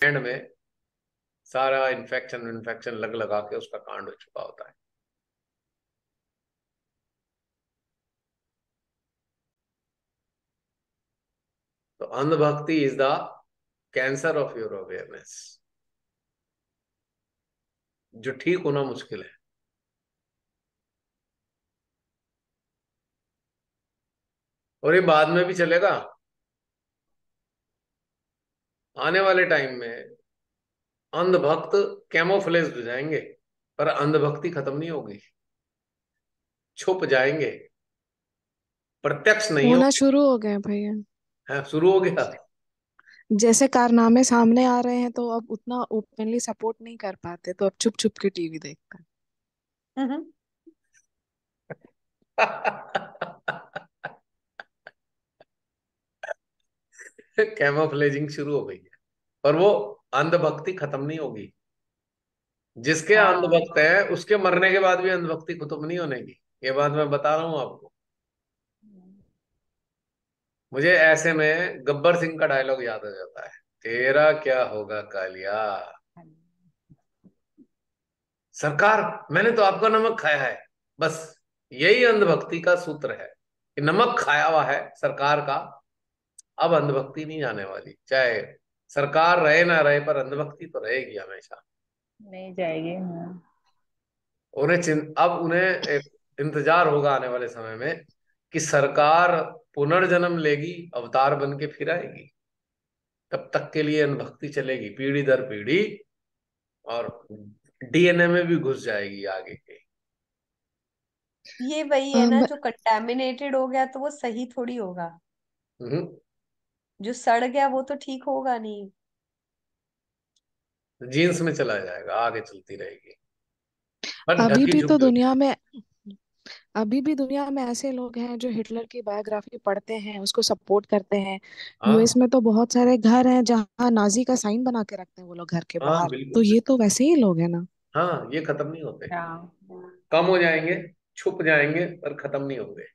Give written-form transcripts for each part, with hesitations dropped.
And में सारा infection infection लग लगा के उसका कांड हो चुका होता है। तो अंधभक्ति is the cancer of your awareness, जो ठीक होना मुश्किल है। और ये बाद में भी चलेगा। आने वाले टाइम में अंधभक्त कैमोफ्लेज हो जाएंगे, पर अंधभक्ति खत्म नहीं होगी। छुप जाएंगे, प्रत्यक्ष नहीं होना होंगे। शुरू हो गए भैया। हाँ, शुरू हो गया। जैसे कारनामे सामने आ रहे हैं तो अब उतना ओपनली सपोर्ट नहीं कर पाते, तो अब छुप छुप के टीवी देखते हैं। कैमोफ्लेजिंग शुरू हो गई है, पर वो अंधभक्ति खत्म नहीं होगी। जिसके हाँ। अंधभक्त है उसके मरने के बाद भी अंधभक्ति खत्म नहीं होने की। ये बात मैं बता रहा हूं आपको। मुझे ऐसे में गब्बर सिंह का डायलॉग याद आ जाता है, तेरा क्या होगा कालिया। सरकार, मैंने तो आपका नमक खाया है। बस यही अंधभक्ति का सूत्र है कि नमक खाया हुआ है सरकार का। अब अंधभक्ति नहीं जाने वाली, चाहे सरकार रहे ना रहे, पर अंधभक्ति तो रहेगी हमेशा। नहीं जाएगी, हाँ। अब उन्हें एक इंतजार होगा आने वाले समय में कि सरकार पुनर्जन्म लेगी, अवतार बन के फिर आएगी। तब तक के लिए अनभक्ति चलेगी पीढ़ी दर पीढ़ी, और डीएनए में भी घुस जाएगी आगे के। ये वही है ना, जो कंटेमिनेटेड हो गया तो वो सही थोड़ी होगा। हम्म। जो सड़ गया वो तो ठीक होगा नहीं। जीन्स में चला जाएगा, आगे चलती रहेगी, पर अभी ढकी भी तो झुकी हो दुनिया जाएगी। में अभी भी दुनिया में ऐसे लोग हैं जो हिटलर की बायोग्राफी पढ़ते हैं, उसको सपोर्ट करते हैं। यूएस हाँ। में तो बहुत सारे घर हैं जहाँ नाजी का साइन बना के रखते हैं वो लोग घर के हाँ बाहर। तो बिल्कुल ये बिल्कुल। तो वैसे ही लोग हैं ना। हाँ, ये खत्म नहीं होते। हाँ। कम हो जाएंगे, छुप जाएंगे, पर खत्म नहीं होंगे।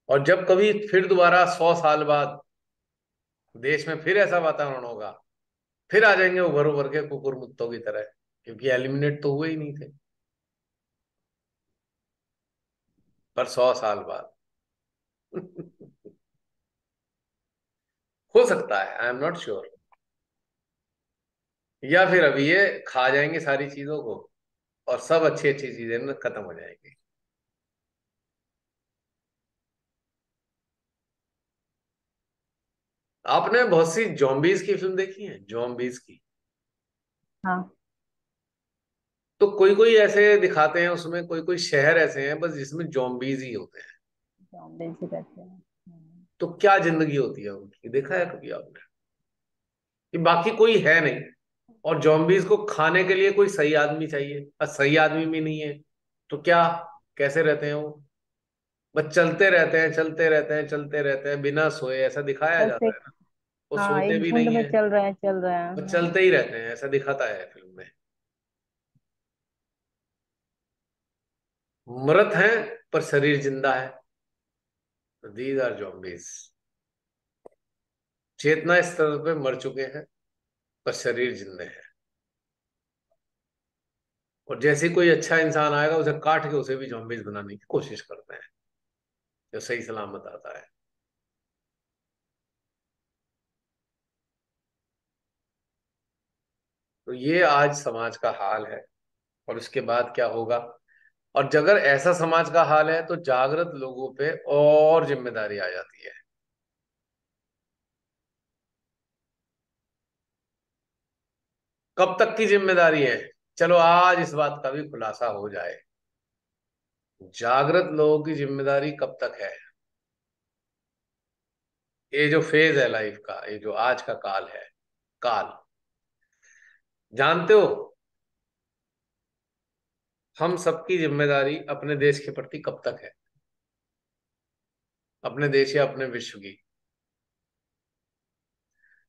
और जब कभी फिर दोबारा 100 साल बाद देश में फिर ऐसा वातावरण होगा, फिर आ जाएंगे उभर उभर के कुकुर मुत्तों की तरह, क्योंकि एलिमिनेट तो हुए ही नहीं थे। पर 100 साल बाद हो सकता है, आई एम नॉट श्योर। या फिर अभी ये खा जाएंगे सारी चीजों को, और सब अच्छी अच्छी चीजें ना खत्म हो जाएंगी। आपने बहुत सी जॉम्बीज की फिल्म देखी है, जॉम्बीज की? हाँ। तो कोई कोई ऐसे दिखाते हैं उसमें, कोई कोई शहर ऐसे हैं बस जिसमें जॉम्बीज ही होते हैं। जॉम्बीज ही रहते हैं। तो क्या जिंदगी होती है उनकी, देखा है कभी आपने? कि बाकी कोई है नहीं, और जॉम्बीज को खाने के लिए कोई सही आदमी चाहिए, और सही आदमी भी नहीं है। तो क्या, कैसे रहते हैं वो? बस चलते रहते हैं, चलते रहते हैं, चलते रहते हैं बिना सोए, ऐसा दिखाया बस जाता है एक, ना। वो हाँ, सोते एक भी झुंड नहीं में है, चल रहा है, चल रहा है, वो हाँ। चलते ही रहते हैं, ऐसा दिखाता है फिल्म में। मृत हैं पर शरीर जिंदा है। These are zombies. चेतना स्तर पे मर चुके हैं, पर शरीर जिंदे है। और जैसे ही कोई अच्छा इंसान आएगा, उसे काट के उसे भी जॉम्बीज बनाने की कोशिश करते हैं, जो सही सलामत आता है। तो ये आज समाज का हाल है, और उसके बाद क्या होगा? और अगर ऐसा समाज का हाल है तो जागृत लोगों पे और जिम्मेदारी आ जाती है। कब तक की जिम्मेदारी है? चलो आज इस बात का भी खुलासा हो जाए। जागृत लोगों की जिम्मेदारी कब तक है? ये जो फेज है लाइफ का, ये जो आज का काल है, काल, जानते हो, हम सबकी जिम्मेदारी अपने देश के प्रति कब तक है? अपने देश या अपने विश्व की?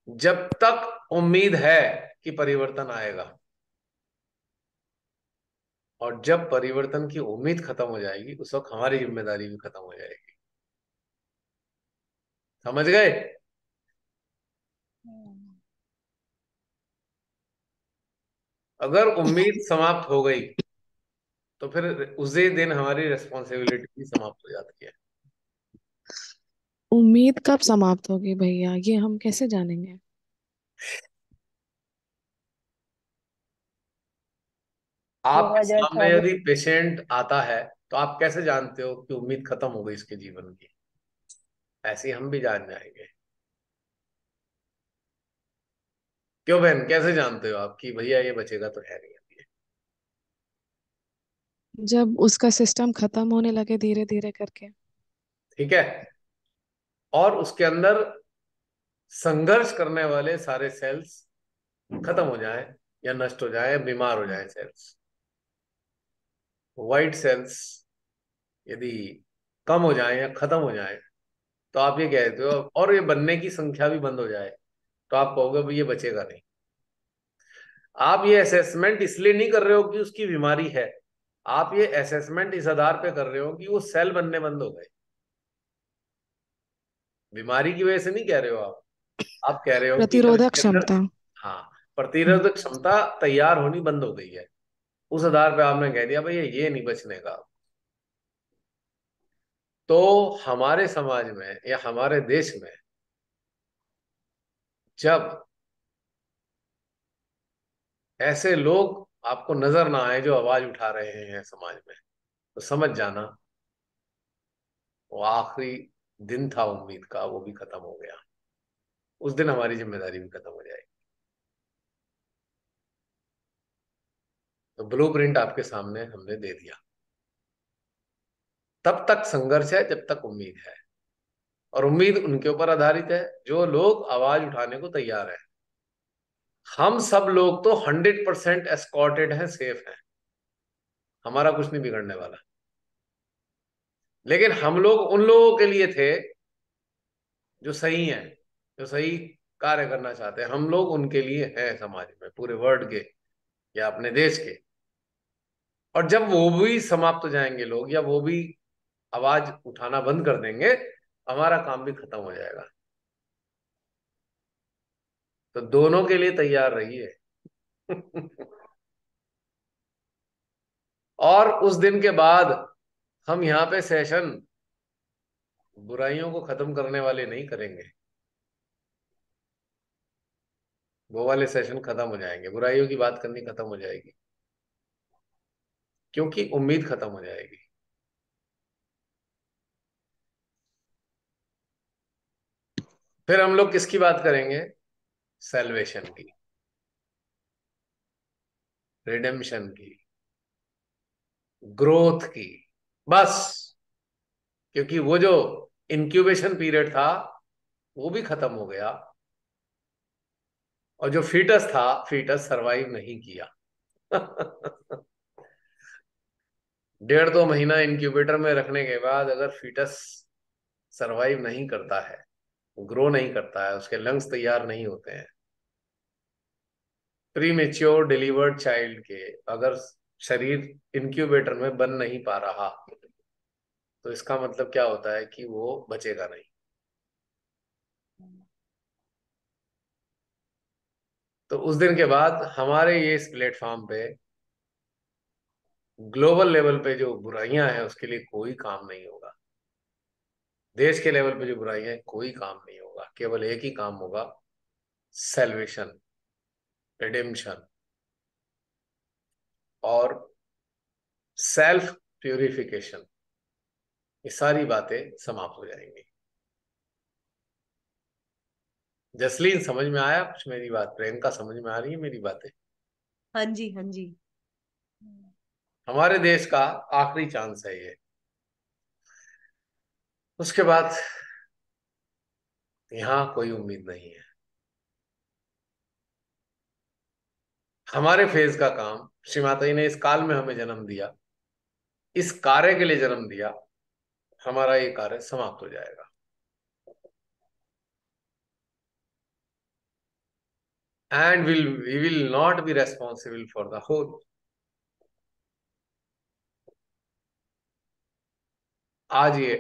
जब तक उम्मीद है कि परिवर्तन आएगा। और जब परिवर्तन की उम्मीद खत्म हो जाएगी, उस वक्त हमारी जिम्मेदारी भी खत्म हो जाएगी। समझ गए? अगर उम्मीद समाप्त हो गई तो फिर उसी दिन हमारी रिस्पॉन्सिबिलिटी भी समाप्त हो जाती है। उम्मीद कब समाप्त होगी भैया, ये हम कैसे जानेंगे? आपके सामने 2024। यदि पेशेंट आता है तो आप कैसे जानते हो कि उम्मीद खत्म हो गई इसके जीवन की? ऐसे ही हम भी जान जाएंगे। क्यों बहन, कैसे जानते हो आप कि भैया ये बचेगा तो है नहीं अभी? जब उसका सिस्टम खत्म होने लगे धीरे धीरे करके। ठीक है। और उसके अंदर संघर्ष करने वाले सारे सेल्स खत्म हो जाए या नष्ट हो जाए या बीमार हो जाए सेल्स, वाइट सेल्स यदि कम हो जाए या खत्म हो जाए, तो आप ये कहते हो, और ये बनने की संख्या भी बंद हो जाए, तो आप कहोगे भाई ये बचेगा नहीं। आप ये असेसमेंट इसलिए नहीं कर रहे हो कि उसकी बीमारी है, आप ये असेसमेंट इस आधार पे कर रहे हो कि वो सेल बनने बंद हो गए। बीमारी की वजह से नहीं कह रहे हो आप कह रहे हो कि अब प्रतिरोधक इसके अंदर, क्षमता। हाँ, हम्म। प्रतिरोधक क्षमता तैयार होनी बंद हो गई है। उस आधार पे आपने कह दिया भाई ये नहीं बचने का। तो हमारे समाज में या हमारे देश में जब ऐसे लोग आपको नजर ना आए जो आवाज उठा रहे हैं समाज में, तो समझ जाना वो आखिरी दिन था उम्मीद का, वो भी खत्म हो गया। उस दिन हमारी जिम्मेदारी भी खत्म हो जाएगी। तो ब्लूप्रिंट आपके सामने हमने दे दिया। तब तक संघर्ष है जब तक उम्मीद है, और उम्मीद उनके ऊपर आधारित है जो लोग आवाज उठाने को तैयार है। हम सब लोग तो 100% एस्कॉर्टेड हैं, सेफ हैं, हमारा कुछ नहीं बिगड़ने वाला। लेकिन हम लोग उन लोगों के लिए थे जो सही हैं, जो सही कार्य करना चाहते हैं, हम लोग उनके लिए हैं समाज में, पूरे वर्ल्ड के या अपने देश के। और जब वो भी समाप्त हो जाएंगे लोग, या वो भी आवाज उठाना बंद कर देंगे, हमारा काम भी खत्म हो जाएगा। तो दोनों के लिए तैयार रहिए। और उस दिन के बाद हम यहाँ पे सेशन बुराइयों को खत्म करने वाले नहीं करेंगे। वो वाले सेशन खत्म हो जाएंगे, बुराइयों की बात करनी खत्म हो जाएगी, क्योंकि उम्मीद खत्म हो जाएगी। फिर हम लोग किसकी बात करेंगे? सेल्वेशन की, रिडेम्पशन की, ग्रोथ की, बस। क्योंकि वो जो इंक्यूबेशन पीरियड था वो भी खत्म हो गया, और जो फीटस था, फीटस सरवाइव नहीं किया। 1.5-2 महीना इंक्यूबेटर में रखने के बाद अगर फीटस सरवाइव नहीं करता है, ग्रो नहीं करता है, उसके लंग्स तैयार नहीं होते हैं, प्री मेच्योर डिलीवर्ड चाइल्ड के अगर शरीर इंक्यूबेटर में बन नहीं पा रहा, तो इसका मतलब क्या होता है कि वो बचेगा नहीं। तो उस दिन के बाद हमारे ये इस प्लेटफॉर्म पे ग्लोबल लेवल पे जो बुराइयां हैं उसके लिए कोई काम नहीं होगा। देश के लेवल पे जो बुराइयां हैं कोई काम नहीं होगा, केवल एक ही काम होगा, सेल्वेशन, रिडेम्पशन और सेल्फ प्यूरिफिकेशन। ये सारी बातें समाप्त हो जाएंगी। जसलीन, समझ में आया कुछ मेरी बात? प्रियंका, समझ में आ रही है मेरी बातें? हाँ जी, हाँ जी। हमारे देश का आखिरी चांस है ये। उसके बाद यहाँ कोई उम्मीद नहीं है। हमारे फेज का काम, श्री माता जी ने इस काल में हमें जन्म दिया, इस कार्य के लिए जन्म दिया, हमारा ये कार्य समाप्त हो जाएगा। And we will not be responsible for the whole. आज ये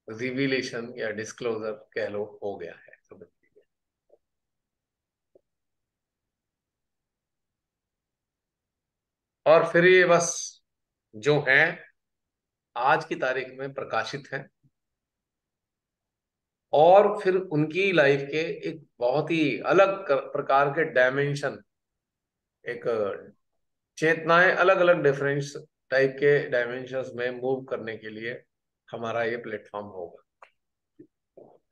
रिवीलेशन या डिस्क्लोजर कह लो हो गया है। समझ लीजिए। और फिर ये बस जो है आज की तारीख में प्रकाशित है, और फिर उनकी लाइफ के एक बहुत ही अलग प्रकार के डायमेंशन, एक चेतनाएं अलग अलग डिफरेंस टाइप के डायमेंशंस में मूव करने के लिए हमारा ये प्लेटफॉर्म होगा।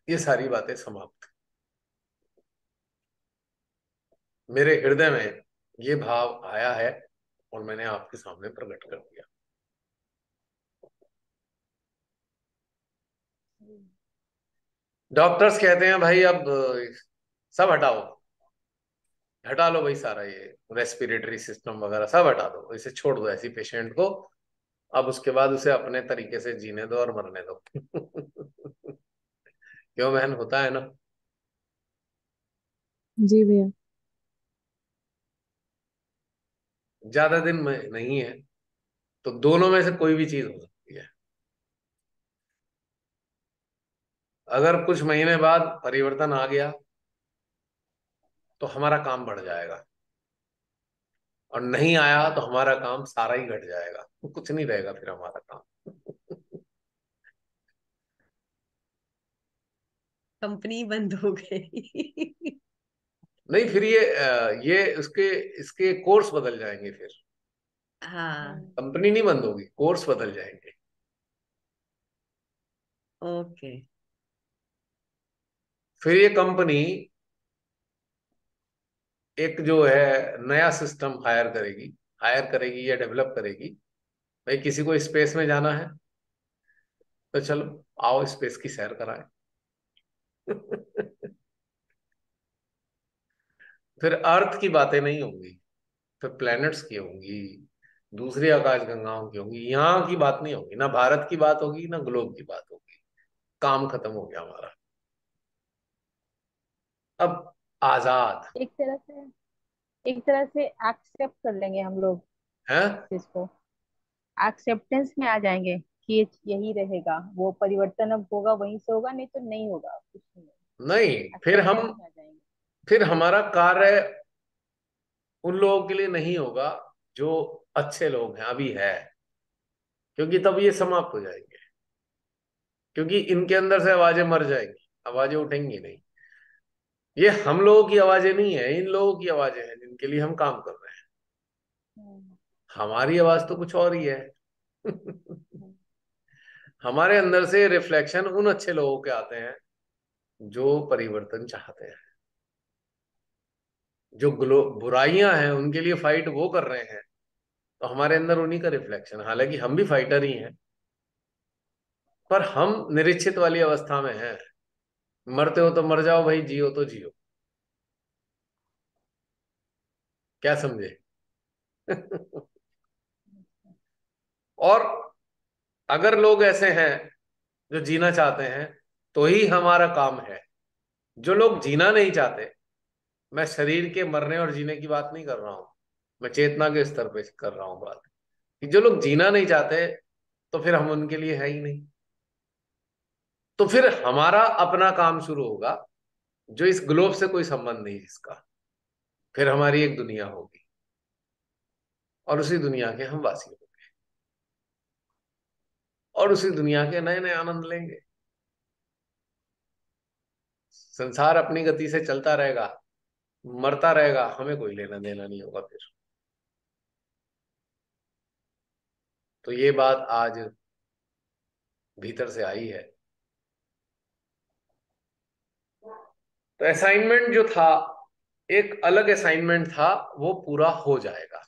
ये सारी बातें समाप्त। मेरे हृदय में ये भाव आया है और मैंने आपके सामने प्रकट कर दिया। डॉक्टर्स कहते हैं भाई अब सब हटाओ, हटा लो भाई, सारा ये रेस्पिरेटरी सिस्टम वगैरह सब हटा दो, इसे छोड़ दो ऐसी पेशेंट को, अब उसके बाद उसे अपने तरीके से जीने दो और मरने दो। क्यों बहन, होता है ना। जी भैया। ज्यादा दिन में नहीं है, तो दोनों में से कोई भी चीज हो सकती है। अगर कुछ महीने बाद परिवर्तन आ गया तो हमारा काम बढ़ जाएगा, और नहीं आया तो हमारा काम सारा ही घट जाएगा, तो कुछ नहीं रहेगा फिर हमारा काम। कंपनी बंद हो गई। नहीं, फिर ये उसके इसके कोर्स बदल जाएंगे फिर। हाँ। कंपनी नहीं बंद होगी, कोर्स बदल जाएंगे। ओके। फिर ये कंपनी एक जो है नया सिस्टम हायर करेगी या डेवलप करेगी। भाई किसी को स्पेस में जाना है तो चलो आओ स्पेस की सैर कराएं। फिर अर्थ की बातें नहीं होंगी, फिर प्लैनेट्स की होंगी, दूसरी आकाश गंगाओं की होंगी, यहाँ की बात नहीं होगी, ना भारत की बात होगी ना ग्लोब की बात होगी। काम खत्म हो गया हमारा। अब आजाद एक तरह से एक तरह से एक्सेप्ट कर लेंगे हम लोग है। इस चीज को। एक्सेप्टेंस में आ जाएंगे कि यही रहेगा, वो परिवर्तन अब होगा वहीं से होगा, नहीं तो नहीं होगा कुछ नहीं। नहीं, एक्सेप्टेंस में आ जाएंगे। फिर हमारा कार्य उन लोगों के लिए नहीं होगा जो अच्छे लोग हैं अभी है, क्योंकि तब ये समाप्त हो जाएंगे, क्योंकि इनके अंदर से आवाजें मर जाएंगी, आवाजें उठेंगी नहीं। ये हम लोगों की आवाजें नहीं है, इन लोगों की आवाजें हैं जिनके लिए हम काम कर रहे हैं। हम्म, हमारी आवाज तो कुछ और ही है। हम्म, हमारे अंदर से रिफ्लेक्शन उन अच्छे लोगों के आते हैं जो परिवर्तन चाहते हैं, जो बुराइयां हैं उनके लिए फाइट वो कर रहे हैं, तो हमारे अंदर उन्हीं का रिफ्लेक्शन। हालांकि हम भी फाइटर ही हैं, पर हम निरीक्षित वाली अवस्था में हैं। मरते हो तो मर जाओ भाई, जियो तो जियो। क्या समझे? और अगर लोग ऐसे हैं जो जीना चाहते हैं तो ही हमारा काम है। जो लोग जीना नहीं चाहते, मैं शरीर के मरने और जीने की बात नहीं कर रहा हूं, मैं चेतना के स्तर पे कर रहा हूं बात, कि जो लोग जीना नहीं चाहते तो फिर हम उनके लिए है ही नहीं। तो फिर हमारा अपना काम शुरू होगा जो इस ग्लोब से कोई संबंध नहीं जिसका। फिर हमारी एक दुनिया होगी और उसी दुनिया के हम वासी होंगे, और उसी दुनिया के नए नए आनंद लेंगे। संसार अपनी गति से चलता रहेगा, मरता रहेगा, हमें कोई लेना देना नहीं होगा फिर। तो ये बात आज भीतर से आई है। तो असाइनमेंट जो था, एक अलग असाइनमेंट था, वो पूरा हो जाएगा।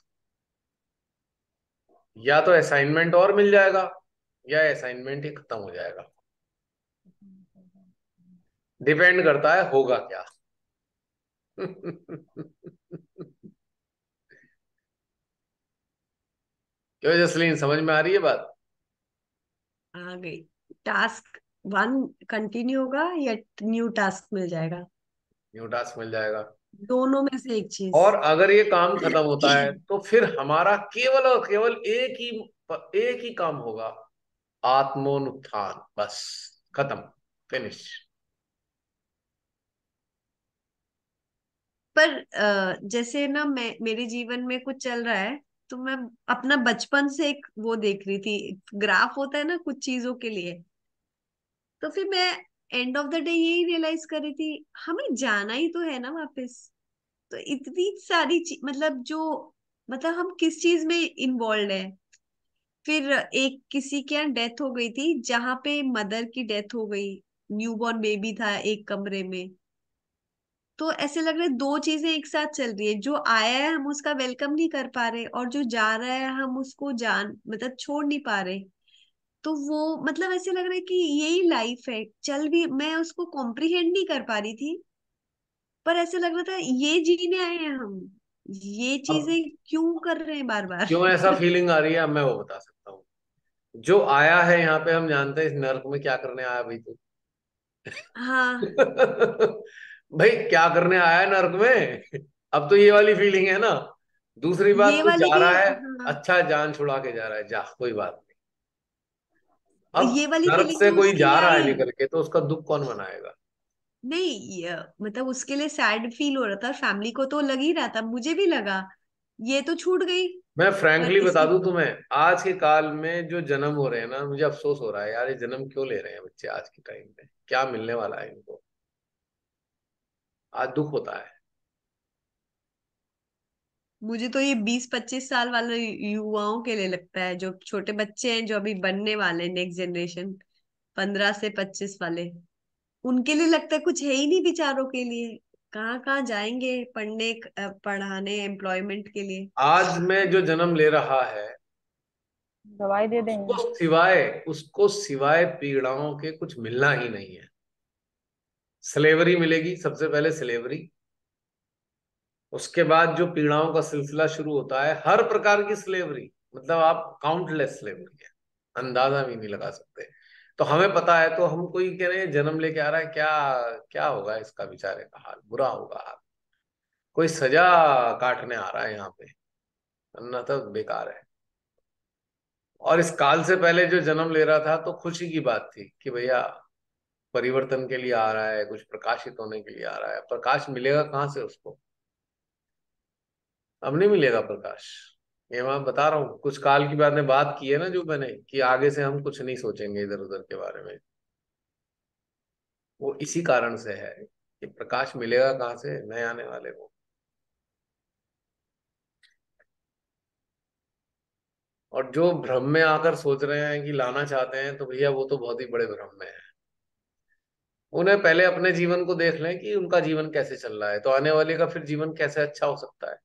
या तो असाइनमेंट और मिल जाएगा या असाइनमेंट ही खत्म हो जाएगा। डिपेंड करता है होगा क्या। क्यों जसलीन, समझ में आ रही है बात? आ गई। टास्क वन कंटिन्यू होगा या न्यू टास्क मिल जाएगा? न्यू टास्क मिल जाएगा। दोनों में से एक चीज। और अगर ये काम खत्म होता है तो फिर हमारा केवल और केवल एक ही काम होगा, आत्मोन्नथान। बस, खत्म, फिनिश। पर जैसे ना मैं मेरे जीवन में कुछ चल रहा है, तो मैं अपना बचपन से एक वो देख रही थी, ग्राफ होता है ना कुछ चीजों के लिए। तो फिर मैं एंड ऑफ द डे यही रियलाइज कर रही थी, हमें जाना ही तो है ना वापस। तो इतनी सारी मतलब जो, मतलब हम किस चीज में इन्वॉल्व है। फिर एक किसी के यहाँ डेथ हो गई थी, जहां पे मदर की डेथ हो गई, न्यूबॉर्न बेबी था एक कमरे में। तो ऐसे लग रहा है दो चीजें एक साथ चल रही है, जो आया है हम उसका वेलकम नहीं कर पा रहे, और जो जा रहा है हम उसको जान मतलब छोड़ नहीं पा रहे। तो वो मतलब ऐसे लग रहा है कि यही लाइफ है, चल भी मैं उसको कॉम्प्रिहेंड नहीं कर पा रही थी। पर ऐसे लग रहा था ये जीने आए हैं हम, ये अब चीजें क्यों कर रहे हैं बार बार। क्यों ऐसा फीलिंग आ रही है, अब मैं वो बता सकता हूँ। जो आया है यहाँ पे, हम जानते हैं इस नर्क में क्या करने आया भाई तू। हाँ, भाई क्या करने आया है नर्क में। अब तो ये वाली फीलिंग है ना। दूसरी बात, ये तू वाली जा भी रहा है, हाँ, अच्छा जान छुड़ा के जा रहा है, जा कोई बात नहीं। अब ये वाली नर्क फीलिंग से तो कोई उसके जा लिए रहा है आई। निकल के, तो उसका दुख कौन मनाएगा। नहीं मतलब उसके लिए सैड फील हो रहा था, फैमिली को तो लग ही रहा था, मुझे भी लगा ये तो छूट गई। मैं पर फ्रैंकली बता इसी, दूं तुम्हें, आज के काल में जो जन्म हो रहे हैं ना, मुझे अफसोस हो रहा है यार, ये जन्म क्यों ले रहे हैं बच्चे आज के टाइम में, क्या मिलने वाला है इनको। आज दुख होता है। मुझे तो ये 20-25 साल वाले युवाओं के लिए लगता है, जो छोटे बच्चे हैं जो अभी बनने वाले हैं, नेक्स्ट जनरेशन 15 से 25 वाले, उनके लिए लगता है कुछ है ही नहीं बेचारों के लिए। कहाँ कहाँ जाएंगे पढ़ने, पढ़ाने, एम्प्लॉयमेंट के लिए। आज में जो जन्म ले रहा है, दवाई दे उसको देंगे। सिवाय उसको सिवाय पीड़ाओं के कुछ मिलना ही नहीं है। स्लेवरी मिलेगी सबसे पहले, स्लेवरी। उसके बाद जो पीड़ाओं का सिलसिला शुरू होता है, हर प्रकार की स्लेवरी, मतलब आप काउंटलेस स्लेवरी है, अंदाजा भी नहीं लगा सकते। तो हमें पता है, तो हम कोई कह रहे हैं जन्म लेके आ रहा है, क्या क्या होगा इसका बेचारे का हाल, बुरा होगा हाल। कोई सजा काटने आ रहा है यहाँ पे, वरना तो बेकार है। और इस काल से पहले जो जन्म ले रहा था, तो खुशी की बात थी कि भैया परिवर्तन के लिए आ रहा है, कुछ प्रकाशित होने के लिए आ रहा है। प्रकाश मिलेगा कहाँ से उसको, अब नहीं मिलेगा प्रकाश। ये मैं बता रहा हूँ, कुछ काल की मैंने बात की है ना जो मैंने, कि आगे से हम कुछ नहीं सोचेंगे इधर उधर के बारे में। वो इसी कारण से है कि प्रकाश मिलेगा कहाँ से नए आने वाले को। और जो भ्रम में आकर सोच रहे हैं कि लाना चाहते हैं, तो भैया वो तो बहुत ही बड़े भ्रम में है। उन्हें पहले अपने जीवन को देख लें कि उनका जीवन कैसे चल रहा है, तो आने वाले का फिर जीवन कैसे अच्छा हो सकता है।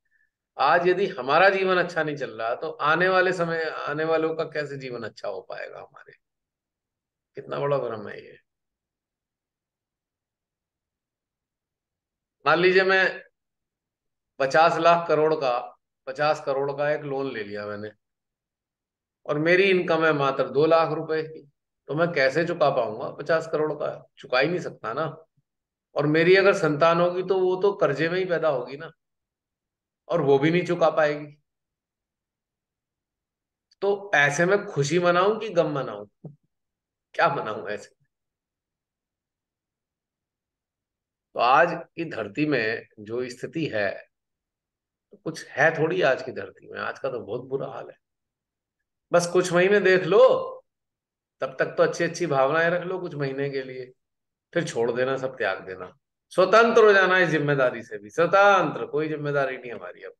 आज यदि हमारा जीवन अच्छा नहीं चल रहा, तो आने वाले समय आने वालों का कैसे जीवन अच्छा हो पाएगा हमारे। कितना बड़ा भ्रम है ये। मान लीजिए मैं 50 लाख करोड़ का, 50 करोड़ का एक लोन ले लिया मैंने, और मेरी इनकम है मात्र 2 लाख रुपए की। तो मैं कैसे चुका पाऊंगा 50 करोड़ का, चुका ही नहीं सकता ना। और मेरी अगर संतान होगी, तो वो तो कर्जे में ही पैदा होगी ना, और वो भी नहीं चुका पाएगी। तो ऐसे में खुशी मनाऊं कि गम मनाऊं, क्या मनाऊं ऐसे। तो आज की धरती में जो स्थिति है, तो कुछ है थोड़ी आज की धरती में, आज का तो बहुत बुरा हाल है। बस कुछ महीने देख लो, तब तक तो अच्छी अच्छी भावनाएं रख लो कुछ महीने के लिए, फिर छोड़ देना, सब त्याग देना। स्वतंत्र हो जाना, इस जिम्मेदारी से भी स्वतंत्र, कोई जिम्मेदारी नहीं हमारी अब,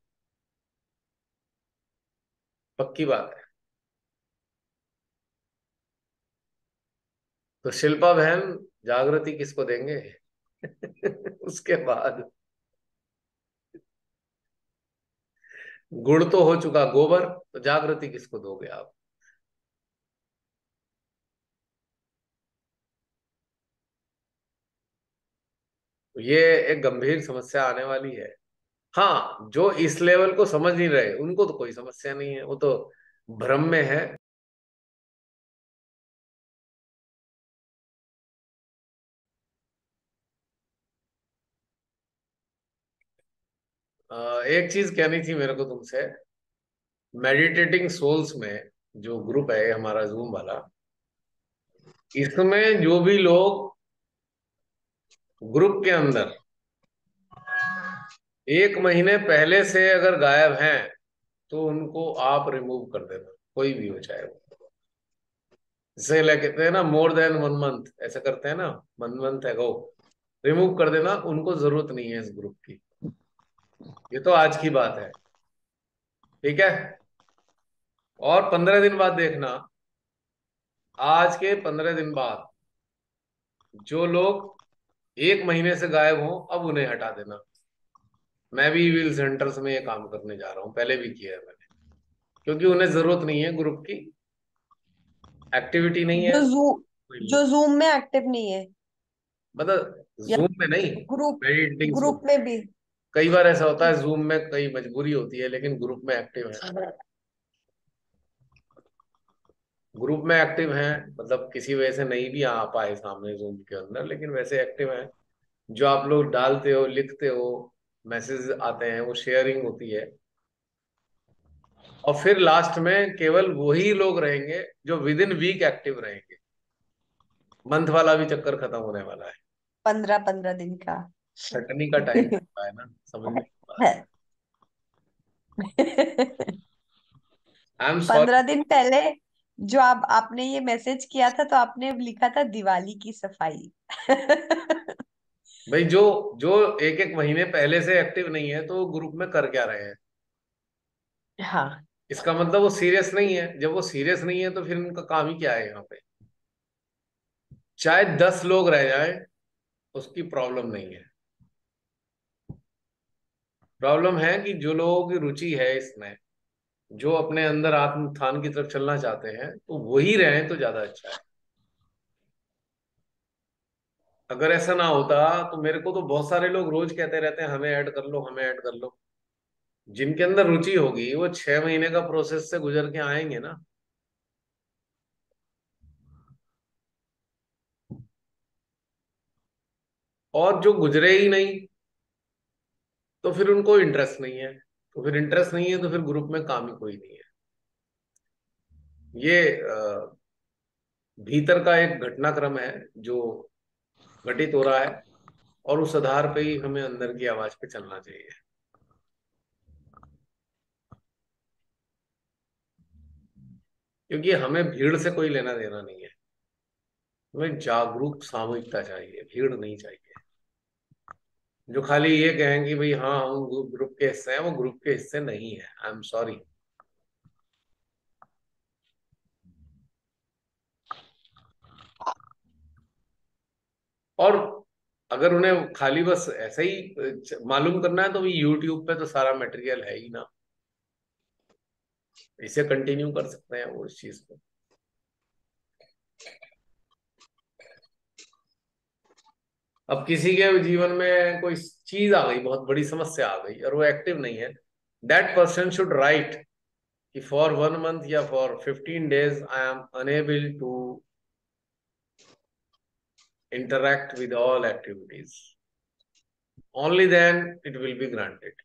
पक्की बात है। तो शिल्पा बहन, जागृति किसको देंगे। उसके बाद गुड़ तो हो चुका गोबर, तो जागृति किसको दोगे आप। तो ये एक गंभीर समस्या आने वाली है। हाँ, जो इस लेवल को समझ नहीं रहे, उनको तो कोई समस्या नहीं है, वो तो भ्रम में है। एक चीज कहनी थी मेरे को तुमसे। मेडिटेटिंग सोल्स में जो ग्रुप है हमारा जूम वाला, इसमें जो भी लोग ग्रुप के अंदर एक महीने पहले से अगर गायब हैं तो उनको आप रिमूव कर देना, कोई भी हो चाहे वो। जैसे ले कहते हैं ना, मोर देन 1 मंथ ऐसा करते हैं ना, 1 मंथ है, रिमूव कर देना, उनको जरूरत नहीं है इस ग्रुप की। ये तो आज की बात है, ठीक है। और 15 दिन बाद देखना, आज के 15 दिन बाद जो लोग एक महीने से गायब हों, अब उन्हें हटा देना। मैं भी विल सेंटर्स में ये काम करने जा रहा हूँ, पहले भी किया है मैंने, क्योंकि उन्हें जरूरत नहीं है ग्रुप की, एक्टिविटी नहीं है जो जू कोई। जो जूम में एक्टिव नहीं है, मतलब या जूम में नहीं, ग्रुप मीटिंग्स में। ग्रुप में भी। कई बार ऐसा होता है जूम में कई मजबूरी होती है, लेकिन ग्रुप में एक्टिव है। ग्रुप में एक्टिव हैं, मतलब किसी वजह से नहीं भी आ पाए सामने जूम के अंदर, लेकिन वैसे एक्टिव हैं। जो आप लोग डालते हो, लिखते हो, मैसेज आते हैं, वो शेयरिंग होती है। और फिर लास्ट में केवल वही लोग रहेंगे जो विद इन वीक एक्टिव रहेंगे। मंथ वाला भी चक्कर खत्म होने वाला है। 15-15 दिन का। छटनी का टाइम होता है ना, समझने की बात। I am sorry. 15 दिन पहले जो आपने ये मैसेज किया था, तो आपने लिखा था दिवाली की सफाई। भाई जो जो एक एक महीने पहले से एक्टिव नहीं है तो ग्रुप में कर क्या रहे हैं? हाँ। इसका मतलब वो सीरियस नहीं है। जब वो सीरियस नहीं है तो फिर उनका काम ही क्या है यहाँ पे? चाहे 10 लोग रह जाएं, उसकी प्रॉब्लम नहीं है। प्रॉब्लम है कि जो लोगों की रुचि है इसमें, जो अपने अंदर आत्म उत्थान की तरफ चलना चाहते हैं, तो वही रहें तो ज्यादा अच्छा है। अगर ऐसा ना होता तो मेरे को तो बहुत सारे लोग रोज कहते रहते हैं हमें ऐड कर लो, हमें ऐड कर लो। जिनके अंदर रुचि होगी वो 6 महीने का प्रोसेस से गुजर के आएंगे ना। और जो गुजरे ही नहीं, तो फिर उनको इंटरेस्ट नहीं है। तो फिर इंटरेस्ट नहीं है तो फिर ग्रुप में काम ही कोई नहीं है। ये भीतर का एक घटनाक्रम है जो घटित हो रहा है, और उस आधार पे ही हमें अंदर की आवाज पे चलना चाहिए। क्योंकि हमें भीड़ से कोई लेना देना नहीं है। हमें जागरूक सामूहिकता चाहिए, भीड़ नहीं चाहिए। जो खाली ये कहें कि भाई हाँ हम ग्रुप के हिस्से हैं, वो ग्रुप के हिस्से नहीं है। I am sorry. और अगर उन्हें खाली बस ऐसे ही मालूम करना है तो भी यूट्यूब पे तो सारा मटेरियल है ही ना, इसे कंटिन्यू कर सकते हैं वो इस चीज को। अब किसी के जीवन में कोई चीज आ गई, बहुत बड़ी समस्या आ गई, और वो एक्टिव नहीं है, दैट पर्सन शुड राइट कि फॉर 1 मंथ या for 15 days I am unable to interact with all activities. Only then it will be granted.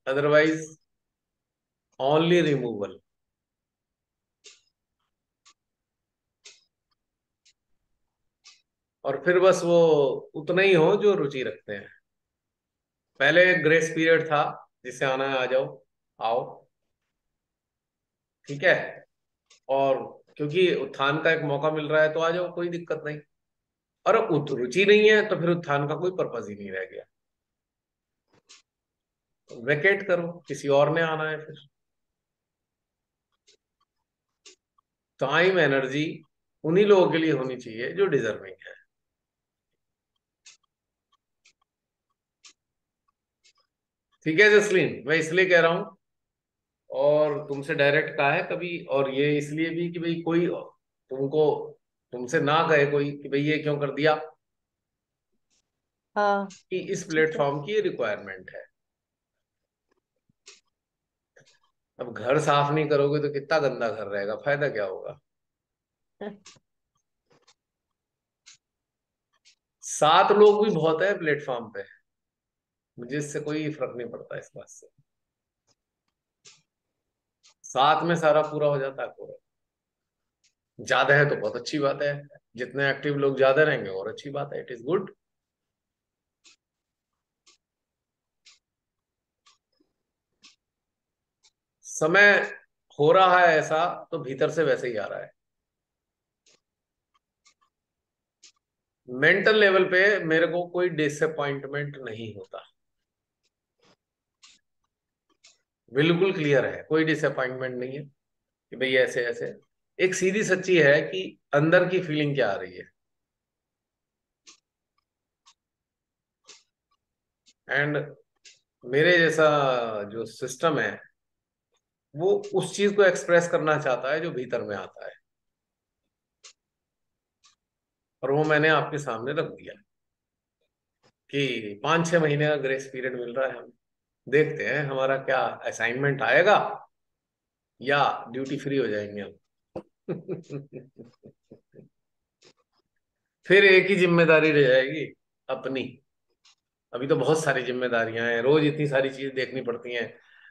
Otherwise, only removal. और फिर बस वो उतना ही हो जो रुचि रखते हैं। पहले एक ग्रेस पीरियड था, जिससे आना है आ जाओ, आओ, ठीक है। और क्योंकि उत्थान का एक मौका मिल रहा है तो आ जाओ, कोई दिक्कत नहीं। और अब रुचि नहीं है तो फिर उत्थान का कोई पर्पज ही नहीं रह गया। वेकेट करो, किसी और ने आना है फिर। टाइम एनर्जी उन्हीं लोगों के लिए होनी चाहिए जो डिजर्विंग है। ठीक है जसलीन, मैं इसलिए कह रहा हूं, और तुमसे डायरेक्ट कहा है कभी, और ये इसलिए भी कि भाई कोई तुमको तुमसे ना कहे कोई कि भाई ये क्यों कर दिया, हाँ। कि इस ठीक है। प्लेटफॉर्म की रिक्वायरमेंट है। अब घर साफ नहीं करोगे तो कितना गंदा घर रहेगा, फायदा क्या होगा? 7 लोग भी बहुत है प्लेटफॉर्म पे, मुझे इससे कोई फर्क नहीं पड़ता इस बात से। 7 में सारा पूरा हो जाता है पूरा। ज्यादा है तो बहुत अच्छी बात है, जितने एक्टिव लोग ज्यादा रहेंगे और अच्छी बात है, इट इज गुड। समय हो रहा है ऐसा, तो भीतर से वैसे ही आ रहा है। मेंटल लेवल पे मेरे को कोई डिसअपॉइंटमेंट नहीं होता, बिल्कुल क्लियर है, कोई डिसअपॉइंटमेंट नहीं है कि भाई ऐसे ऐसे। एक सीधी सच्ची है कि अंदर की फीलिंग क्या आ रही है, एंड मेरे जैसा जो सिस्टम है वो उस चीज को एक्सप्रेस करना चाहता है जो भीतर में आता है, और वो मैंने आपके सामने रख दिया कि 5-6 महीने का ग्रेस पीरियड मिल रहा है हमें। देखते हैं हमारा क्या असाइनमेंट आएगा, या ड्यूटी फ्री हो जाएंगे हम। फिर एक ही जिम्मेदारी रह जाएगी, अपनी। अभी तो बहुत सारी जिम्मेदारियां हैं, रोज इतनी सारी चीजें देखनी पड़ती हैं।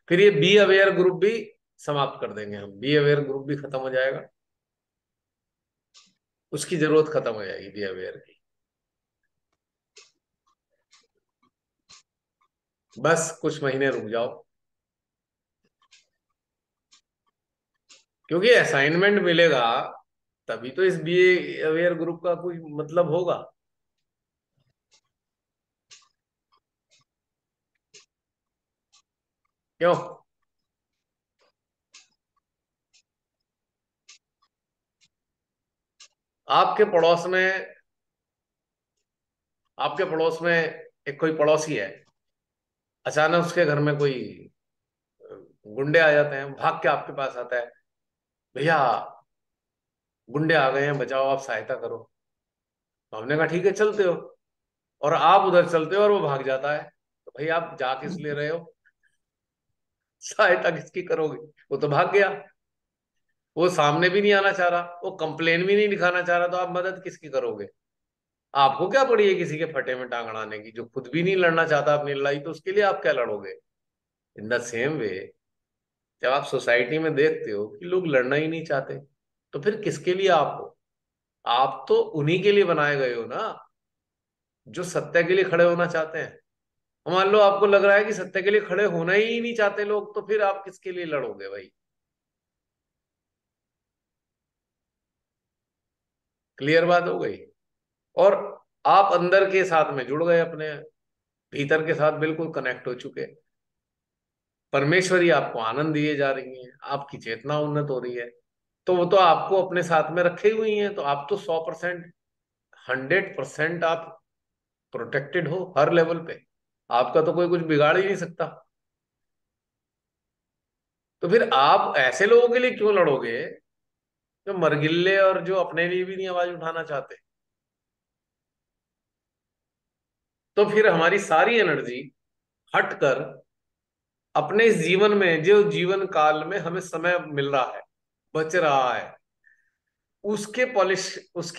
फिर ये बी अवेयर ग्रुप भी समाप्त कर देंगे हम, बी अवेयर ग्रुप भी खत्म हो जाएगा, उसकी जरूरत खत्म हो जाएगी बी अवेयर की। बस कुछ महीने रुक जाओ, क्योंकि असाइनमेंट मिलेगा तभी तो इस बी अवेयर ग्रुप का कोई मतलब होगा। क्यों? आपके पड़ोस में आपके पड़ोस में एक कोई पड़ोसी है, अचानक उसके घर में कोई गुंडे आ जाते हैं, भाग के आपके पास आता है, भैया गुंडे आ गए हैं, बचाओ, आप सहायता करो। तो हमने कहा ठीक है चलते हो, और आप उधर चलते हो और वो भाग जाता है, तो भाई आप जा किस ले रहे हो? सहायता किसकी करोगे? वो तो भाग गया, वो सामने भी नहीं आना चाह रहा, वो कंप्लेन भी नहीं दिखाना चाह रहा, तो आप मदद किसकी करोगे? आपको क्या पड़ी है किसी के फटे में टांग अड़ाने की? जो खुद भी नहीं लड़ना चाहता अपनी लड़ाई, तो उसके लिए आप क्या लड़ोगे? इन द सेम वे, जब आप सोसाइटी में देखते हो कि लोग लड़ना ही नहीं चाहते, तो फिर किसके लिए आप हो? आप तो उन्हीं के लिए बनाए गए हो ना, जो सत्य के लिए खड़े होना चाहते हैं। मान लो आपको लग रहा है कि सत्य के लिए खड़े होना ही नहीं चाहते लोग, तो फिर आप किसके लिए लड़ोगे भाई? क्लियर बात हो गई? और आप अंदर के साथ में जुड़ गए, अपने भीतर के साथ बिल्कुल कनेक्ट हो चुके। परमेश्वरी आपको आनंद दिए जा रही है, आपकी चेतना उन्नत हो रही है, तो वो तो आपको अपने साथ में रखे हुई हैं, तो आप तो 100%, 100% आप प्रोटेक्टेड हो हर लेवल पे। आपका तो कोई कुछ बिगाड़ ही नहीं सकता। तो फिर आप ऐसे लोगों के लिए क्यों लड़ोगे जो मरगिल्ले और जो अपने लिए भी नहीं आवाज उठाना चाहते? तो फिर हमारी सारी एनर्जी हटकर अपने इस जीवन में, जो जीवन काल में हमें समय मिल रहा है, बच रहा है, उसकी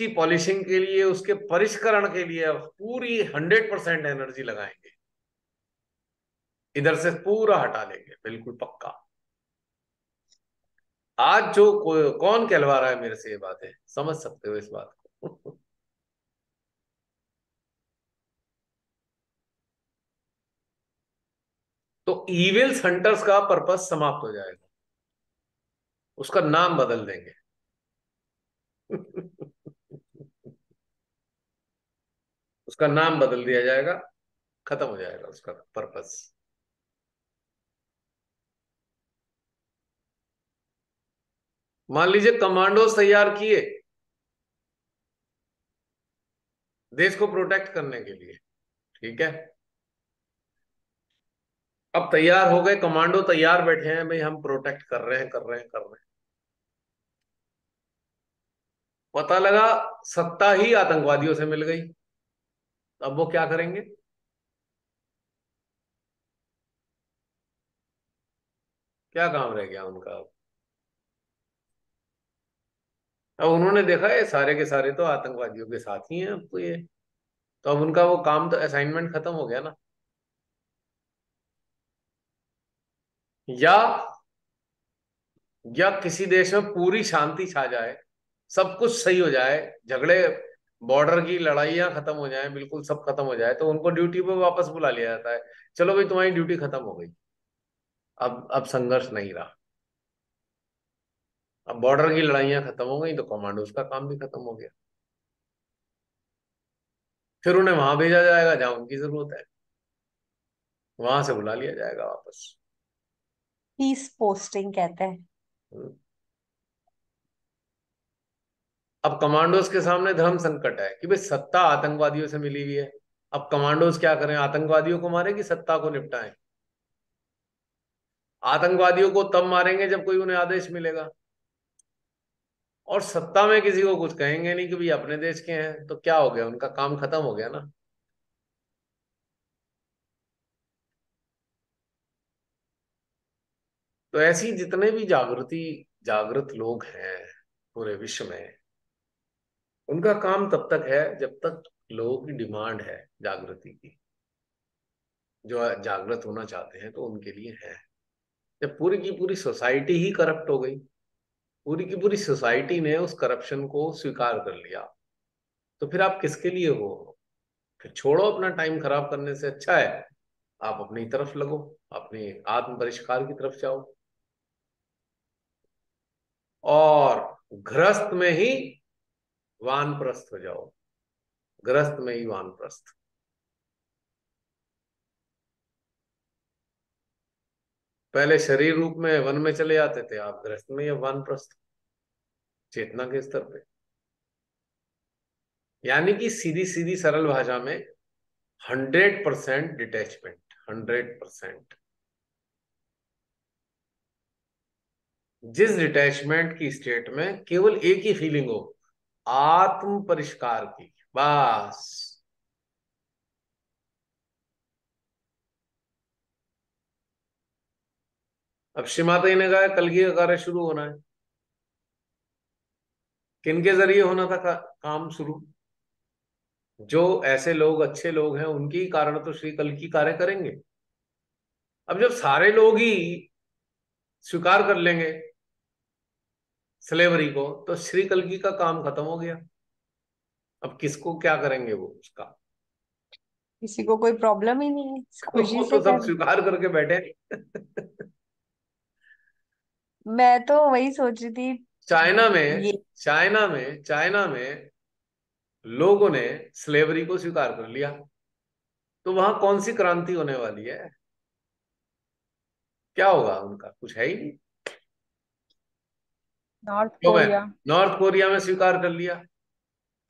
पॉलिशिंग के लिए, उसके परिष्करण के लिए अब पूरी 100% एनर्जी लगाएंगे। इधर से पूरा हटा लेंगे, बिल्कुल पक्का। आज जो कौन कहलवा रहा है मेरे से ये बातें, समझ सकते हो इस बात को? तो इविल हंटर्स का पर्पस समाप्त हो जाएगा, उसका नाम बदल देंगे। उसका नाम बदल दिया जाएगा, खत्म हो जाएगा उसका पर्पस। मान लीजिए कमांडोज तैयार किए देश को प्रोटेक्ट करने के लिए, ठीक है? अब तैयार हो गए, कमांडो तैयार बैठे हैं, भाई हम प्रोटेक्ट कर रहे हैं, कर रहे हैं, कर रहे हैं। पता लगा सत्ता ही आतंकवादियों से मिल गई, अब वो क्या करेंगे? क्या काम रह गया उनका अब? अब उन्होंने देखा ये सारे के सारे तो आतंकवादियों के साथ ही हैं अब तो ये, तो अब उनका वो काम, तो असाइनमेंट खत्म हो गया ना। या किसी देश में पूरी शांति छा जाए, सब कुछ सही हो जाए, झगड़े, बॉर्डर की लड़ाइयां खत्म हो जाए, बिल्कुल सब खत्म हो जाए, तो उनको ड्यूटी पे वापस बुला लिया जाता है। चलो भाई तुम्हारी ड्यूटी खत्म हो गई, अब संघर्ष नहीं रहा। अब बॉर्डर की लड़ाइयां खत्म हो गई तो कमांडोज का काम भी खत्म हो गया। फिर उन्हें वहां भेजा जाएगा जहां उनकी जरूरत है, वहां से बुला लिया जाएगा वापस। पीस पोस्टिंग कहते हैं। हम्म। अब कमांडोज के सामने धर्म संकट है कि भाई सत्ता आतंकवादियों से मिली हुई है। अब कमांडोज क्या करें, आतंकवादियों को मारे कि सत्ता को निपटाएं? आतंकवादियों को तब मारेंगे जब कोई उन्हें आदेश मिलेगा, और सत्ता में किसी को कुछ कहेंगे नहीं कि भाई अपने देश के हैं, तो क्या हो गया, उनका काम खत्म हो गया ना। तो ऐसी जितने भी जागृत लोग हैं पूरे विश्व में, उनका काम तब तक है जब तक लोगों की डिमांड है जागृति की। जो जागृत होना चाहते हैं तो उनके लिए है। जब पूरी की पूरी सोसाइटी ही करप्ट हो गई, पूरी की पूरी सोसाइटी ने उस करप्शन को स्वीकार कर लिया, तो फिर आप किसके लिए हो? फिर छोड़ो, अपना टाइम खराब करने से अच्छा है आप अपनी तरफ लगो, अपने आत्म परिष्कार की तरफ जाओ, और गृहस्थ में ही वानप्रस्थ हो जाओ। गृहस्थ में ही वानप्रस्थ। पहले शरीर रूप में वन में चले जाते थे, आप गृहस्थ में या वानप्रस्थ, चेतना के स्तर पे। यानी कि सीधी सीधी सरल भाषा में 100% डिटैचमेंट, 100%। जिस डिटैचमेंट की स्टेट में केवल एक ही फीलिंग हो, आत्म परिष्कार की, बस। अब श्री माता जी ने कहा कलगी का कार्य शुरू होना है। किनके जरिए होना था काम शुरू? जो ऐसे लोग, अच्छे लोग हैं, उनके ही कारण तो श्री कल्कि कार्य करेंगे। अब जब सारे लोग ही स्वीकार कर लेंगे स्लेवरी को, तो श्री कल्कि का काम खत्म हो गया। अब किसको क्या करेंगे वो उसका? किसी को कोई प्रॉब्लम ही नहीं है, खुशी वो से तो सब कर। स्वीकार करके बैठे हैं। मैं तो वही सोच रही थी। चाइना में ये चाइना में लोगों ने स्लेवरी को स्वीकार कर लिया, तो वहां कौन सी क्रांति होने वाली है? क्या होगा उनका? कुछ है ही नहीं। नॉर्थ क्यों है? कोरिया। नॉर्थ कोरिया में स्वीकार कर लिया,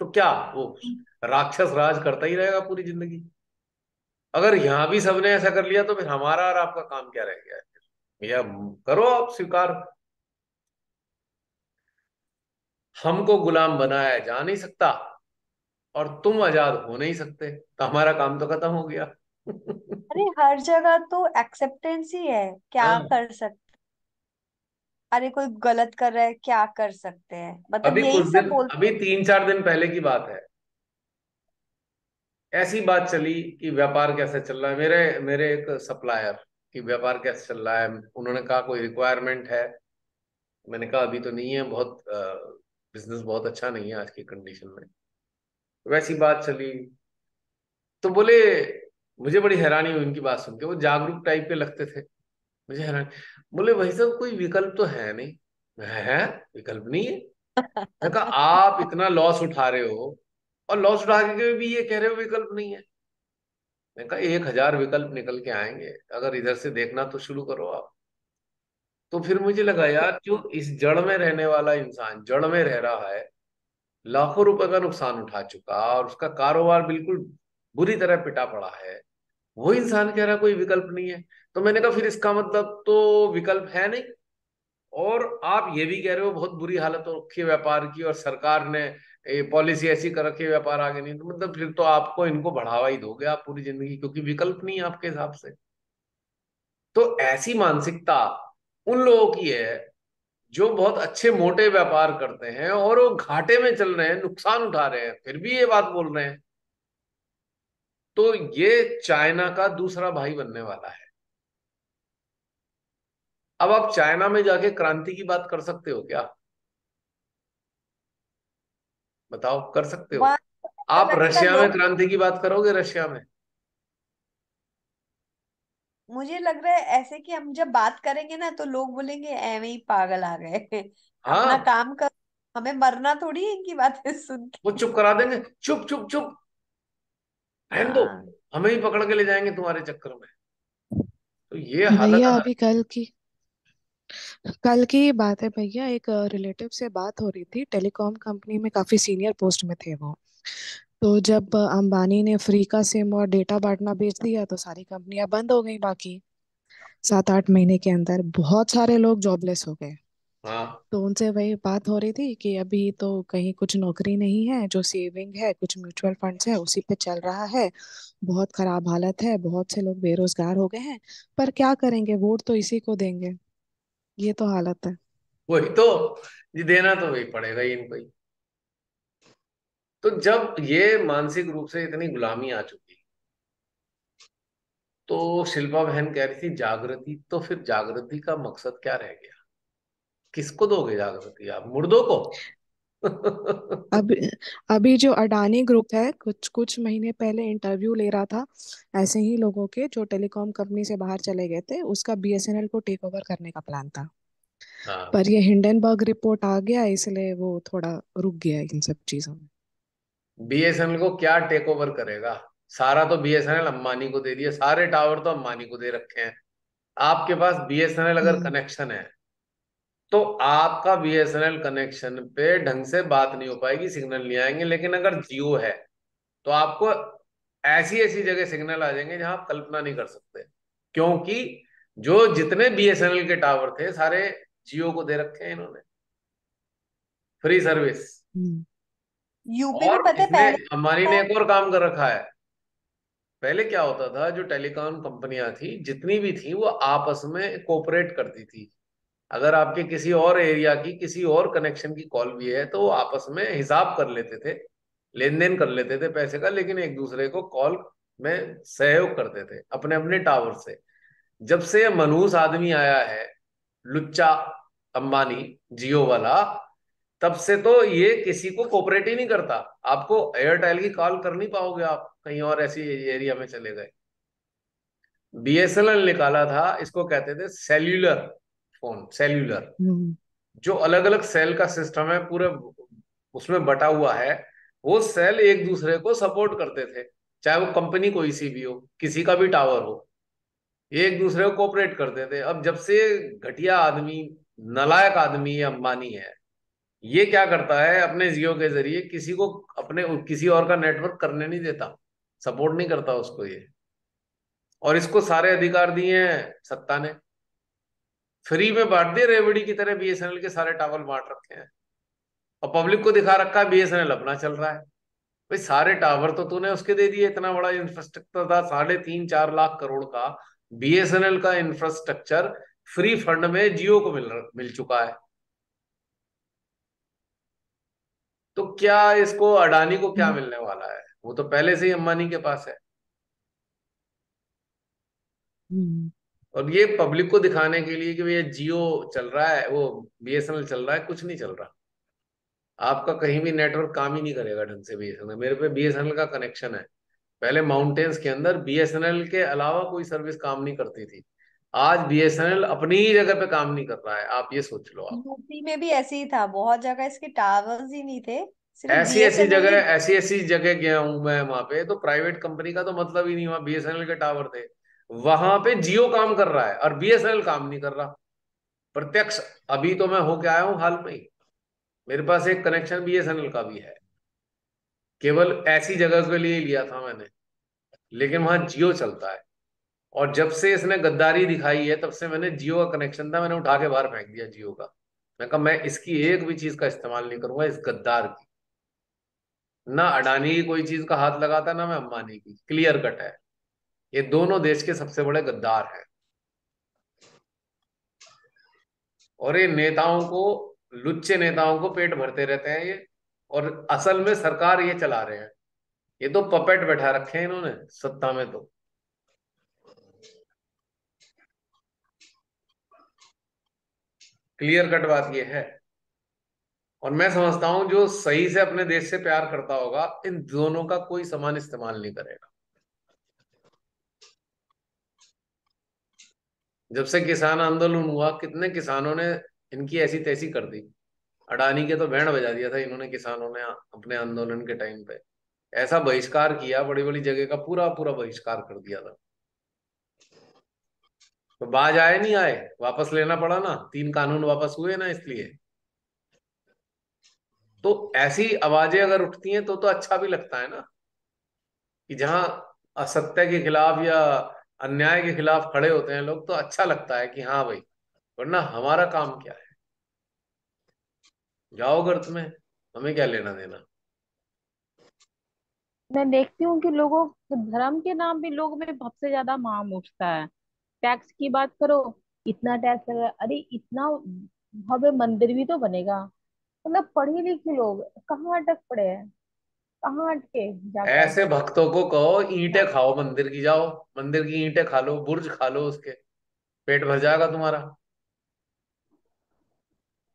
तो क्या वो राक्षस राज करता ही रहेगा पूरी जिंदगी? अगर यहां भी सबने ऐसा कर लिया तो फिर हमारा और आपका काम क्या रह गया है? भैया करो आप स्वीकार। हमको गुलाम बनाया जा नहीं सकता, और तुम आजाद हो नहीं सकते, तो हमारा काम तो खत्म हो गया। अरे हर जगह तो एक्सेप्टेंस ही है, क्या हाँ। कर सकते। अरे कोई गलत कर रहा है, क्या कर सकते हैं, मतलब अभी यही कुछ सब दिन, बोलते अभी हैं। 3-4 दिन पहले की बात है, ऐसी बात चली कि व्यापार कैसे चल रहा है। मेरे मेरे एक सप्लायर कि व्यापार कैसे चल रहा है, उन्होंने कहा कोई रिक्वायरमेंट है। मैंने कहा अभी तो नहीं है, बहुत बिजनेस बहुत अच्छा नहीं है आज की कंडीशन में। वैसी बात चली, तो बोले, मुझे बड़ी हैरानी हुई उनकी बात सुन के, वो जागरूक टाइप के लगते थे। मुझे हैरानी, बोले भाई साहब कोई विकल्प तो है नहीं। है? विकल्प नहीं है? मैंने कहा आप इतना लॉस उठा रहे हो, और लॉस उठा के भी ये कह रहे हो विकल्प नहीं है। मैंने कहा 1,000 विकल्प निकल के आएंगे, अगर इधर से देखना तो शुरू करो आप। तो फिर मुझे लगा यार, जो इस जड़ में रहने वाला इंसान जड़ में रह रहा है, लाखों रुपए का नुकसान उठा चुका, और उसका कारोबार बिल्कुल बुरी तरह पिटा पड़ा है, वो इंसान कह रहा है कोई विकल्प नहीं है। तो मैंने कहा फिर इसका मतलब तो विकल्प है नहीं। और आप ये भी कह रहे हो बहुत बुरी हालत हो रखी है व्यापार की, और सरकार ने ये पॉलिसी ऐसी कर रखी है व्यापार आगे नहीं, तो मतलब फिर तो आपको इनको बढ़ावा ही दोगे आप पूरी जिंदगी, क्योंकि विकल्प नहीं है आपके हिसाब से। तो ऐसी मानसिकता उन लोगों की है जो बहुत अच्छे मोटे व्यापार करते हैं, और वो घाटे में चल रहे हैं, नुकसान उठा रहे हैं, फिर भी ये बात बोल रहे हैं। तो ये चाइना का दूसरा भाई बनने वाला है। अब आप चाइना में जाके क्रांति की बात कर सकते हो क्या? बताओ, कर सकते हो? वहां मुझे आप लगता है रशिया में लोग। क्रांति की बात करोगे? रशिया में मुझे लग रहा है ऐसे कि हम जब बात करेंगे ना तो लोग बोलेंगे एवे ही पागल आ गए। अपना हाँ, काम कर, हमें मरना थोड़ी है इनकी बातें सुन वो के। चुप करा देंगे, चुप चुप चुप, रहने दो, हाँ। हमें ही पकड़ के ले जाएंगे तुम्हारे चक्कर में। तो ये हालत भैया है। अभी कल की बात है भैया। एक रिलेटिव से बात हो रही थी, टेलीकॉम कंपनी में काफी सीनियर पोस्ट में थे वो। तो जब अंबानी ने फ्री का सिम और डेटा बांटना बेच दिया तो सारी कंपनियां बंद हो गई। बाकी 7-8 महीने के अंदर बहुत सारे लोग जॉबलेस हो गए। हाँ, तो उनसे वही बात हो रही थी कि अभी तो कहीं कुछ नौकरी नहीं है, जो सेविंग है कुछ म्यूचुअल फंड्स है उसी पे चल रहा है। बहुत खराब हालत है, बहुत से लोग बेरोजगार हो गए हैं। पर क्या करेंगे, वोट तो इसी को देंगे। ये तो हालत है। वही तो, जी देना तो वही पड़ेगा ही इनको ही। तो जब ये मानसिक रूप से इतनी गुलामी आ चुकी, तो शिल्पा बहन कह रही थी जागृति, तो फिर जागृति का मकसद क्या रह गया? किसको दोगे जागृति, आप मुर्दों को? अब अभी जो अडानी ग्रुप है कुछ कुछ महीने पहले इंटरव्यू ले रहा था ऐसे ही लोगों के जो टेलीकॉम कंपनी से बाहर चले गए थे। उसका बीएसएनएल को टेक ओवर करने का प्लान था। हाँ, पर ये हिंडनबर्ग रिपोर्ट आ गया इसलिए वो थोड़ा रुक गया इन सब चीजों में। बीएसएनएल को क्या टेक ओवर करेगा? सारा तो बीएसएनएल अंबानी को दे दिया, सारे टावर तो अंबानी को दे रखे हैं। आपके पास बीएसएनएल अगर हम्म। कनेक्शन है, तो आपका बीएसएनएल कनेक्शन पे ढंग से बात नहीं हो पाएगी, सिग्नल नहीं आएंगे। लेकिन अगर जियो है, तो आपको ऐसी ऐसी जगह सिग्नल आ जाएंगे जहां आप कल्पना नहीं कर सकते। क्योंकि जो जितने बीएसएनएल के टावर थे, सारे जियो को दे रखे हैं इन्होंने, फ्री सर्विस। हम्म। यूपी में और पता है इसने, पहले अंबानी ने था। एक और काम कर रखा है। पहले क्या होता था, जो टेलीकॉम कंपनियां थी जितनी भी थी, वो आपस में कोऑपरेट करती थी। अगर आपके किसी और एरिया की किसी और कनेक्शन की कॉल भी है, तो वो आपस में हिसाब कर लेते थे, लेन देन कर लेते थे पैसे का, लेकिन एक दूसरे को कॉल में सहयोग करते थे अपने अपने टावर से। जब से ये मनहूस आदमी आया है, लुच्चा अंबानी, जियो वाला, तब से तो ये किसी को कोऑपरेट ही नहीं करता। आपको एयरटेल की कॉल कर नहीं पाओगे आप, कहीं और ऐसी एरिया में चले गए। बीएसएनएल निकाला था, इसको कहते थे सेल्यूलर फोन, सेल्यूलर। हम्म। जो अलग अलग सेल का सिस्टम है पूरे, उसमें बटा हुआ है। वो सेल एक दूसरे को सपोर्ट करते थे, चाहे वो कंपनी कोई सी भी हो, किसी का भी टावर हो, ये एक दूसरे को कोऑपरेट करते थे। अब जब से घटिया आदमी, नालायक आदमी ये अंबानी है, ये क्या करता है, अपने जियो के जरिए किसी को अपने किसी और का नेटवर्क करने नहीं देता, सपोर्ट नहीं करता उसको ये। और इसको सारे अधिकार दिए हैं सत्ता ने, फ्री में बांट दिए, रेवड़ी की तरह बीएसएनएल के सारे टावर बांट रखे हैं। और पब्लिक को दिखा रखा है बीएसएनएल अपना चल रहा है। भाई सारे टावर तो तूने उसके दे दिए, इतना बड़ा इंफ्रास्ट्रक्चर था 3.5-4 लाख करोड़ का, बीएसएनएल का इंफ्रास्ट्रक्चर फ्री फंड में जियो को मिल चुका है। तो क्या इसको, अडानी को क्या हम्म। मिलने वाला है? वो तो पहले से ही अंबानी के पास है। हम्म। और ये पब्लिक को दिखाने के लिए कि भैया जियो चल रहा है, वो बीएसएनएल चल रहा है, कुछ नहीं चल रहा। आपका कहीं भी नेटवर्क काम ही नहीं करेगा ढंग से बीएसएनएल। मेरे पे बीएसएनएल का कनेक्शन है। पहले माउंटेन्स के अंदर बीएसएनएल के अलावा कोई सर्विस काम नहीं करती थी। आज बीएसएनएल अपनी ही जगह पे काम नहीं कर रहा है, आप ये सोच लो आप। यूपी में भी ऐसे ही था, बहुत जगह इसके टावर्स ही नहीं थे, सिर्फ बीएसएनएल ही। ऐसी ऐसी जगह गया हूं मैं, वहां पे तो प्राइवेट कंपनी का तो मतलब ही नहीं, वहां बीएसएनएल के टावर थे। वहां पे जियो काम कर रहा है और बीएसएनएल काम नहीं कर रहा, प्रत्यक्ष। अभी तो मैं होके आया हूँ हाल में ही, मेरे पास एक कनेक्शन बीएसएनएल का भी है, केवल ऐसी जगह के लिए ही लिया था मैंने, लेकिन वहां जियो चलता है। और जब से इसने गद्दारी दिखाई है, तब से मैंने जियो का कनेक्शन था, मैंने उठा के बाहर फेंक दिया जियो का। मैं कहा मैं इसकी एक भी चीज का इस्तेमाल नहीं करूंगा, इस गद्दार की। ना अडानी की कोई चीज का हाथ लगाता, ना मैं अंबानी की, क्लियर कट है। ये दोनों देश के सबसे बड़े गद्दार हैं। और ये नेताओं को, लुच्चे नेताओं को पेट भरते रहते हैं ये, और असल में सरकार ये चला रहे हैं। ये तो पपेट बैठा रखे हैं इन्होंने सत्ता में। तो क्लियर कट बात ये है। और मैं समझता हूं जो सही से अपने देश से प्यार करता होगा, इन दोनों का कोई समान इस्तेमाल नहीं करेगा। जब से किसान आंदोलन हुआ कितने किसानों ने इनकी ऐसी तैसी कर दी। अडानी के तो बैंड बजा दिया था इन्होंने, किसानों ने अपने आंदोलन के टाइम पे ऐसा बहिष्कार किया, बड़ी बड़ी जगह का पूरा पूरा बहिष्कार कर दिया था। तो बाज आए नहीं आए, वापस लेना पड़ा ना, 3 कानून वापस हुए ना इसलिए। तो ऐसी आवाजें अगर उठती हैं तो अच्छा भी लगता है ना, कि जहां असत्य के खिलाफ या अन्याय के खिलाफ खड़े होते हैं लोग, तो अच्छा लगता है कि हाँ भाई, वरना हमारा काम क्या है, जाओ गर्त में, हमें क्या लेना देना। मैं देखती हूँ कि लोगों धर्म के नाम पे लोग में सबसे ज्यादा माम उठता है। टैक्स की बात करो, इतना टैक्स लगा, अरे इतना भव्य मंदिर भी तो बनेगा। मतलब पढ़े लिखे लोग कहाँ अटक पड़े हैं, कहाँ अटके जाकर। ऐसे भक्तों को कहो ईंटें खाओ मंदिर की, जाओ मंदिर की ईंटें खा लो, बुर्ज खा लो उसके, पेट भर जाएगा तुम्हारा।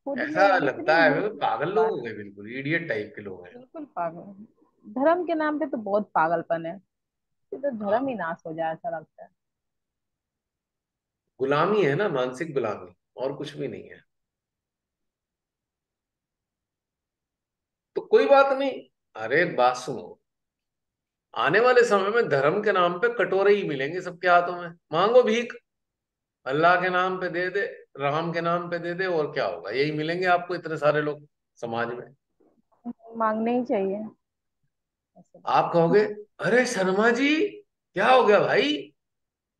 खुद ऐसा में लगता इतने है मूर्ख बिल्कुल लोग पागल लोग बात, हो गए, बिल्कुल इडियट टाइप के लोग हैं। बिल्कुल पागल। धर्म के नाम पे तो बहुत पागलपन है। ये तो धर्म हाँ, ही नाश हो जाए ऐसा लगता है। गुलामी है ना, मानसिक गुलामी, और कुछ भी नहीं है। तो कोई बात नहीं। अरे एक बात सुनो, आने वाले समय में धर्म के नाम पे कटोरे ही मिलेंगे सबके हाथों में, मांगो भीख। अल्लाह के नाम पे दे दे, राम के नाम पे दे दे, और क्या होगा, यही मिलेंगे आपको इतने सारे लोग समाज में। मांगने ही चाहिए ऐसे आप कहोगे, लोग। अरे शर्मा जी क्या हो गया भाई,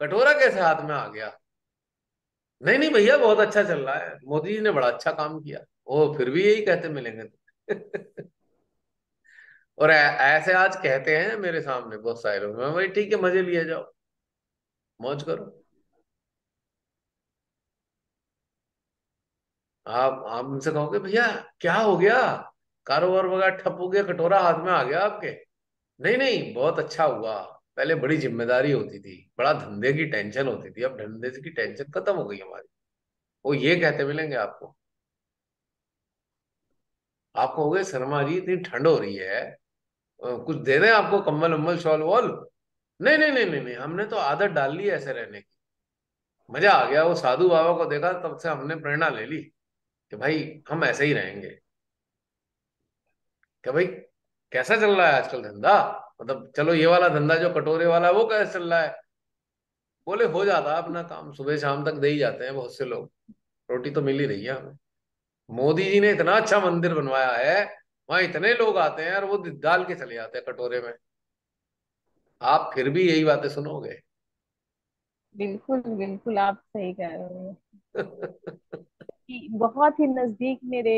कटोरा कैसे हाथ में आ गया। नहीं नहीं भैया, बहुत अच्छा चल रहा है, मोदी जी ने बड़ा अच्छा काम किया। ओ फिर भी यही कहते मिलेंगे। और ऐसे आज कहते हैं मेरे सामने बहुत सारे लोग, मैं भाई ठीक है, मजे लिए जाओ, मौज करो। आप उनसे कहोगे भैया क्या हो गया, कारोबार वगैरह ठप हो गया, कटोरा हाथ में आ गया आपके। नहीं नहीं बहुत अच्छा हुआ, पहले बड़ी जिम्मेदारी होती थी, बड़ा धंधे की टेंशन होती थी, अब धंधे की टेंशन खत्म हो गई हमारी। वो ये कहते मिलेंगे आपको। आप कहोगे शर्मा जी इतनी ठंड हो रही है, कुछ दे दें आपको, कंबल उम्बल शॉल वॉल। नहीं नहीं नहीं नहीं नहीं, हमने तो आदत डाल ली है ऐसे रहने की, मजा आ गया, वो साधु बाबा को देखा तब से हमने प्रेरणा ले ली कि भाई हम ऐसे ही रहेंगे। कि भाई कैसा चल रहा है आजकल धंधा, मतलब चलो ये वाला धंधा जो कटोरे वाला है वो कैसा चल रहा है। बोले हो जाता है अपना काम, सुबह शाम तक दे ही जाते हैं बहुत से लोग, रोटी तो मिल ही रही है हमें। मोदी जी ने इतना अच्छा मंदिर बनवाया है, वहां इतने लोग आते हैं और वो डाल के चले जाते हैं कटोरे में। आप फिर भी यही बातें सुनोगे। बिल्कुल बिल्कुल, आप सही कह रहे हो। कि बहुत ही नजदीक मेरे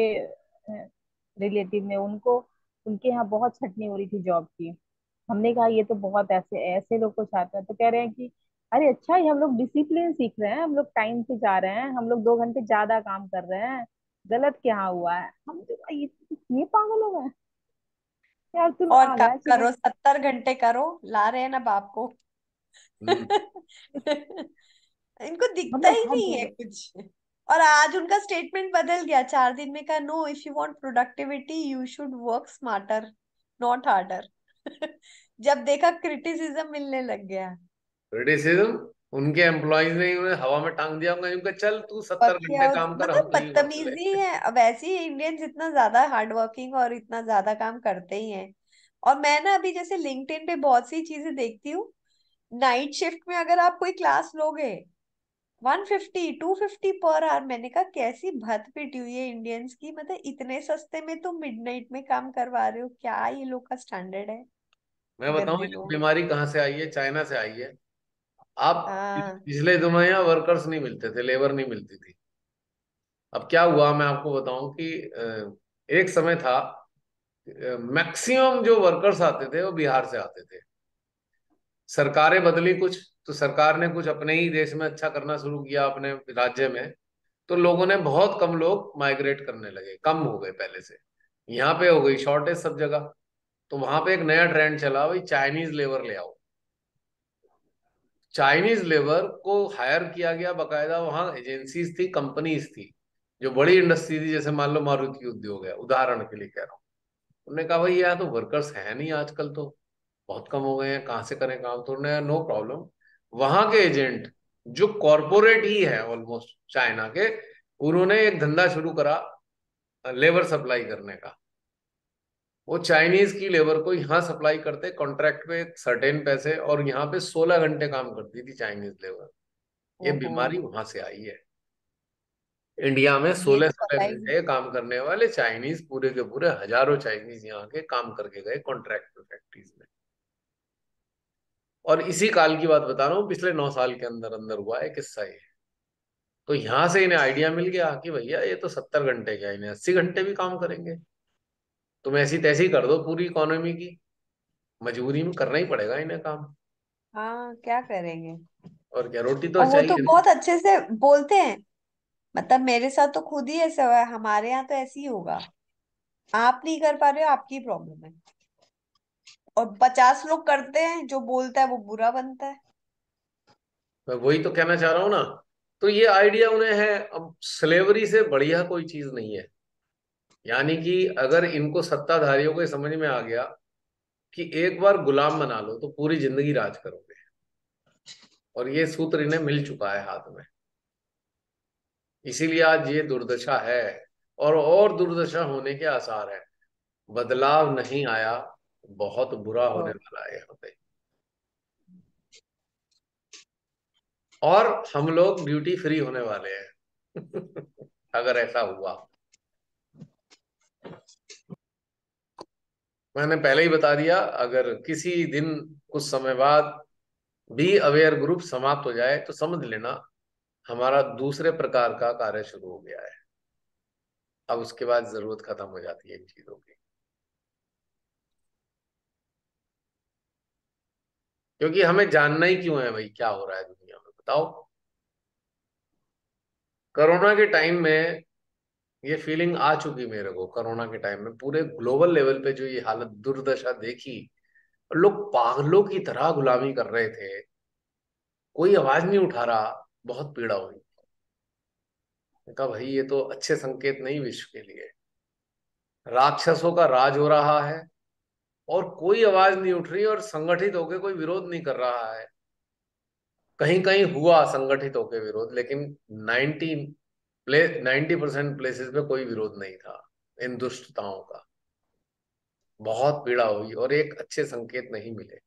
रिलेटिव में, उनको उनके यहाँ बहुत छटनी हो रही थी जॉब की। हमने कहा ये तो बहुत ऐसे ऐसे लोग को चाहते हैं, तो कह रहे हैं कि अरे अच्छा, ये हम लोग डिसिप्लिन सीख रहे हैं, हम लोग टाइम से जा रहे हैं, हम लोग 2 घंटे ज्यादा काम कर रहे हैं, गलत क्या हुआ है। हम तो ये पागल हो गए यार, तुम और आ कब गया चलो। करो, 70 घंटे करो, ला रहे हैं ना बाप को। हम्म। इनको दिखता मतलब ही हद नहीं हो है गई। कुछ। और आज उनका स्टेटमेंट बदल गया 4 दिन में का, no, if you want productivity you should work smarter not harder. जब देखा क्रिटिसिज्म मिलने लग गया। क्रिटिसिज्म, उनके एम्प्लॉयज ने उन्हें हवा में टांग दिया होगा, उनका चल तू और 70 घंटे क्या, काम कर, हम मतलब फ्री वर्क ले। बदतमीजी है। अब ऐसे ही इंडियंस इतना ज्यादा हार्ड वर्किंग और इतना ज्यादा काम करते ही हैं। और मैं ना अभी जैसे लिंक्डइन पे बहुत सी चीजें देखती हूँ। नाइट शिफ्ट में अगर आप कोई क्लास लोगे, 150 250 पर आवर। मैंने कहा कैसी भत पिटी हुई है इंडियंस की, मतलब इतने सस्ते में तुम मिडनाइट में काम करवा रहे हो, क्या ये लोग का स्टैंडर्ड है। मैं बताऊं गंदे ये लोग। बीमारी कहाँ से आई है, चाइना से आई है। आप हाँ। पिछले दिनों यहाँ वर्कर्स नहीं मिलते थे, लेबर नहीं मिलती थी। अब क्या हुआ मैं आपको बताऊं कि एक समय था, मैक्सिमम जो वर्कर्स आते थे वो बिहार से आते थे। सरकारें बदली कुछ, तो सरकार ने कुछ अपने ही देश में अच्छा करना शुरू किया अपने राज्य में, तो लोगों ने बहुत कम लोग माइग्रेट करने लगे, कम हो गए पहले से। यहाँ पे हो गई शॉर्टेज सब जगह। तो वहां पे एक नया ट्रेंड चला, भाई चाइनीज लेबर ले आओ। चाइनीज लेबर को हायर किया गया, बकायदा वहां एजेंसीज थी, कंपनीज थी, जो बड़ी इंडस्ट्री थी, जैसे मान लो मारुति उद्योग है, उदाहरण के लिए कह रहा हूँ। उन्होंने कहा भाई यहाँ तो वर्कर्स है नहीं आजकल, तो बहुत कम हो गए हैं, कहाँ से करें काम, तो उन्होंने नो प्रॉब्लम। वहां के एजेंट जो कॉरपोरेट ही है ऑलमोस्ट चाइना के, उन्होंने एक धंधा शुरू करा लेबर सप्लाई करने का। वो चाइनीज की लेबर को यहाँ सप्लाई करते कॉन्ट्रैक्ट पे सर्टेन पैसे, और यहाँ पे 16 घंटे काम करती थी चाइनीज लेबर। ये ओहो, बीमारी वहां से आई है। इंडिया में ये सोलह तो सोलह पता ही नहीं। घंटे काम करने वाले चाइनीज, पूरे के पूरे हजारों चाइनीज यहाँ के काम करके गए कॉन्ट्रैक्ट पे फैक्ट्रीज में। और इसी काल की बात बता रहा हूँ, पिछले 9 साल के अंदर अंदर हुआ है किस्सा ये। तो यहाँ से इन्हें आइडिया मिल गया कि भैया ये तो 70 घंटे क्या, इन्हें 80 घंटे भी काम करेंगे। तुम ऐसी तैसी कर दो पूरी इकोनॉमी की, मजबूरी में करना ही पड़ेगा इन्हें काम। हाँ, क्या करेंगे। और क्या, रोटी तो और वो तो चाहिए ना। बहुत अच्छे से बोलते हैं। मतलब मेरे साथ तो खुद ही ऐसा हुआ है, हमारे यहाँ तो ऐसे ही होगा। आप नहीं कर पा रहे हो, आपकी प्रॉब्लम है। और 50 लोग करते हैं, जो बोलता है वो बुरा बनता है। मैं वही तो कहना चाह रहा हूँ ना। तो ये आइडिया उन्हें है। अब स्लेवरी से बढ़िया कोई चीज नहीं है। यानी कि अगर इनको सत्ताधारियों को ये समझ में आ गया कि एक बार गुलाम बना लो तो पूरी जिंदगी राज करोगे, और ये सूत्र इन्हें मिल चुका है हाथ में, इसीलिए आज ये दुर्दशा है। और दुर्दशा होने के आसार है। बदलाव नहीं आया, बहुत बुरा होने तो वाला है यहाँ पे। और हम लोग ड्यूटी फ्री होने वाले हैं अगर ऐसा हुआ। मैंने पहले ही बता दिया, अगर किसी दिन कुछ समय बाद बी अवेयर ग्रुप समाप्त हो जाए तो समझ लेना हमारा दूसरे प्रकार का कार्य शुरू हो गया है। अब उसके बाद जरूरत खत्म हो जाती है इन चीजों की, क्योंकि हमें जानना ही क्यों है भाई क्या हो रहा है दुनिया में, बताओ। कोरोना के टाइम में ये फीलिंग आ चुकी मेरे को। कोरोना के टाइम में पूरे ग्लोबल लेवल पे जो ये हालत दुर्दशा देखी, लोग पागलों की तरह गुलामी कर रहे थे, कोई आवाज नहीं उठा रहा, बहुत पीड़ा हुई। मैंने कहा भाई ये तो अच्छे संकेत नहीं विश्व के लिए। राक्षसों का राज हो रहा है और कोई आवाज नहीं उठ रही, और संगठित होकर कोई विरोध नहीं कर रहा है। कहीं कहीं हुआ संगठित होकर विरोध, लेकिन 90% प्लेसेस पे कोई विरोध नहीं था इन दुष्टताओं का। बहुत पीड़ा हुई और एक अच्छे संकेत नहीं मिले।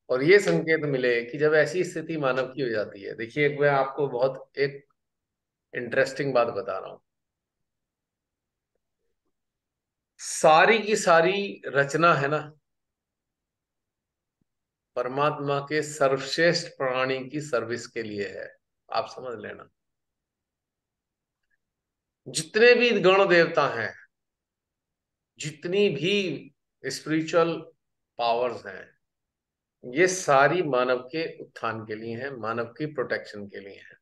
और ये संकेत मिले कि जब ऐसी स्थिति मानव की हो जाती है। देखिए, एक मैं आपको बहुत एक इंटरेस्टिंग बात बता रहा हूं। सारी की सारी रचना है ना, परमात्मा के सर्वश्रेष्ठ प्राणी की सर्विस के लिए है। आप समझ लेना, जितने भी गण देवता हैं, जितनी भी स्पिरिचुअल पावर्स हैं, ये सारी मानव के उत्थान के लिए हैं, मानव की प्रोटेक्शन के लिए हैं।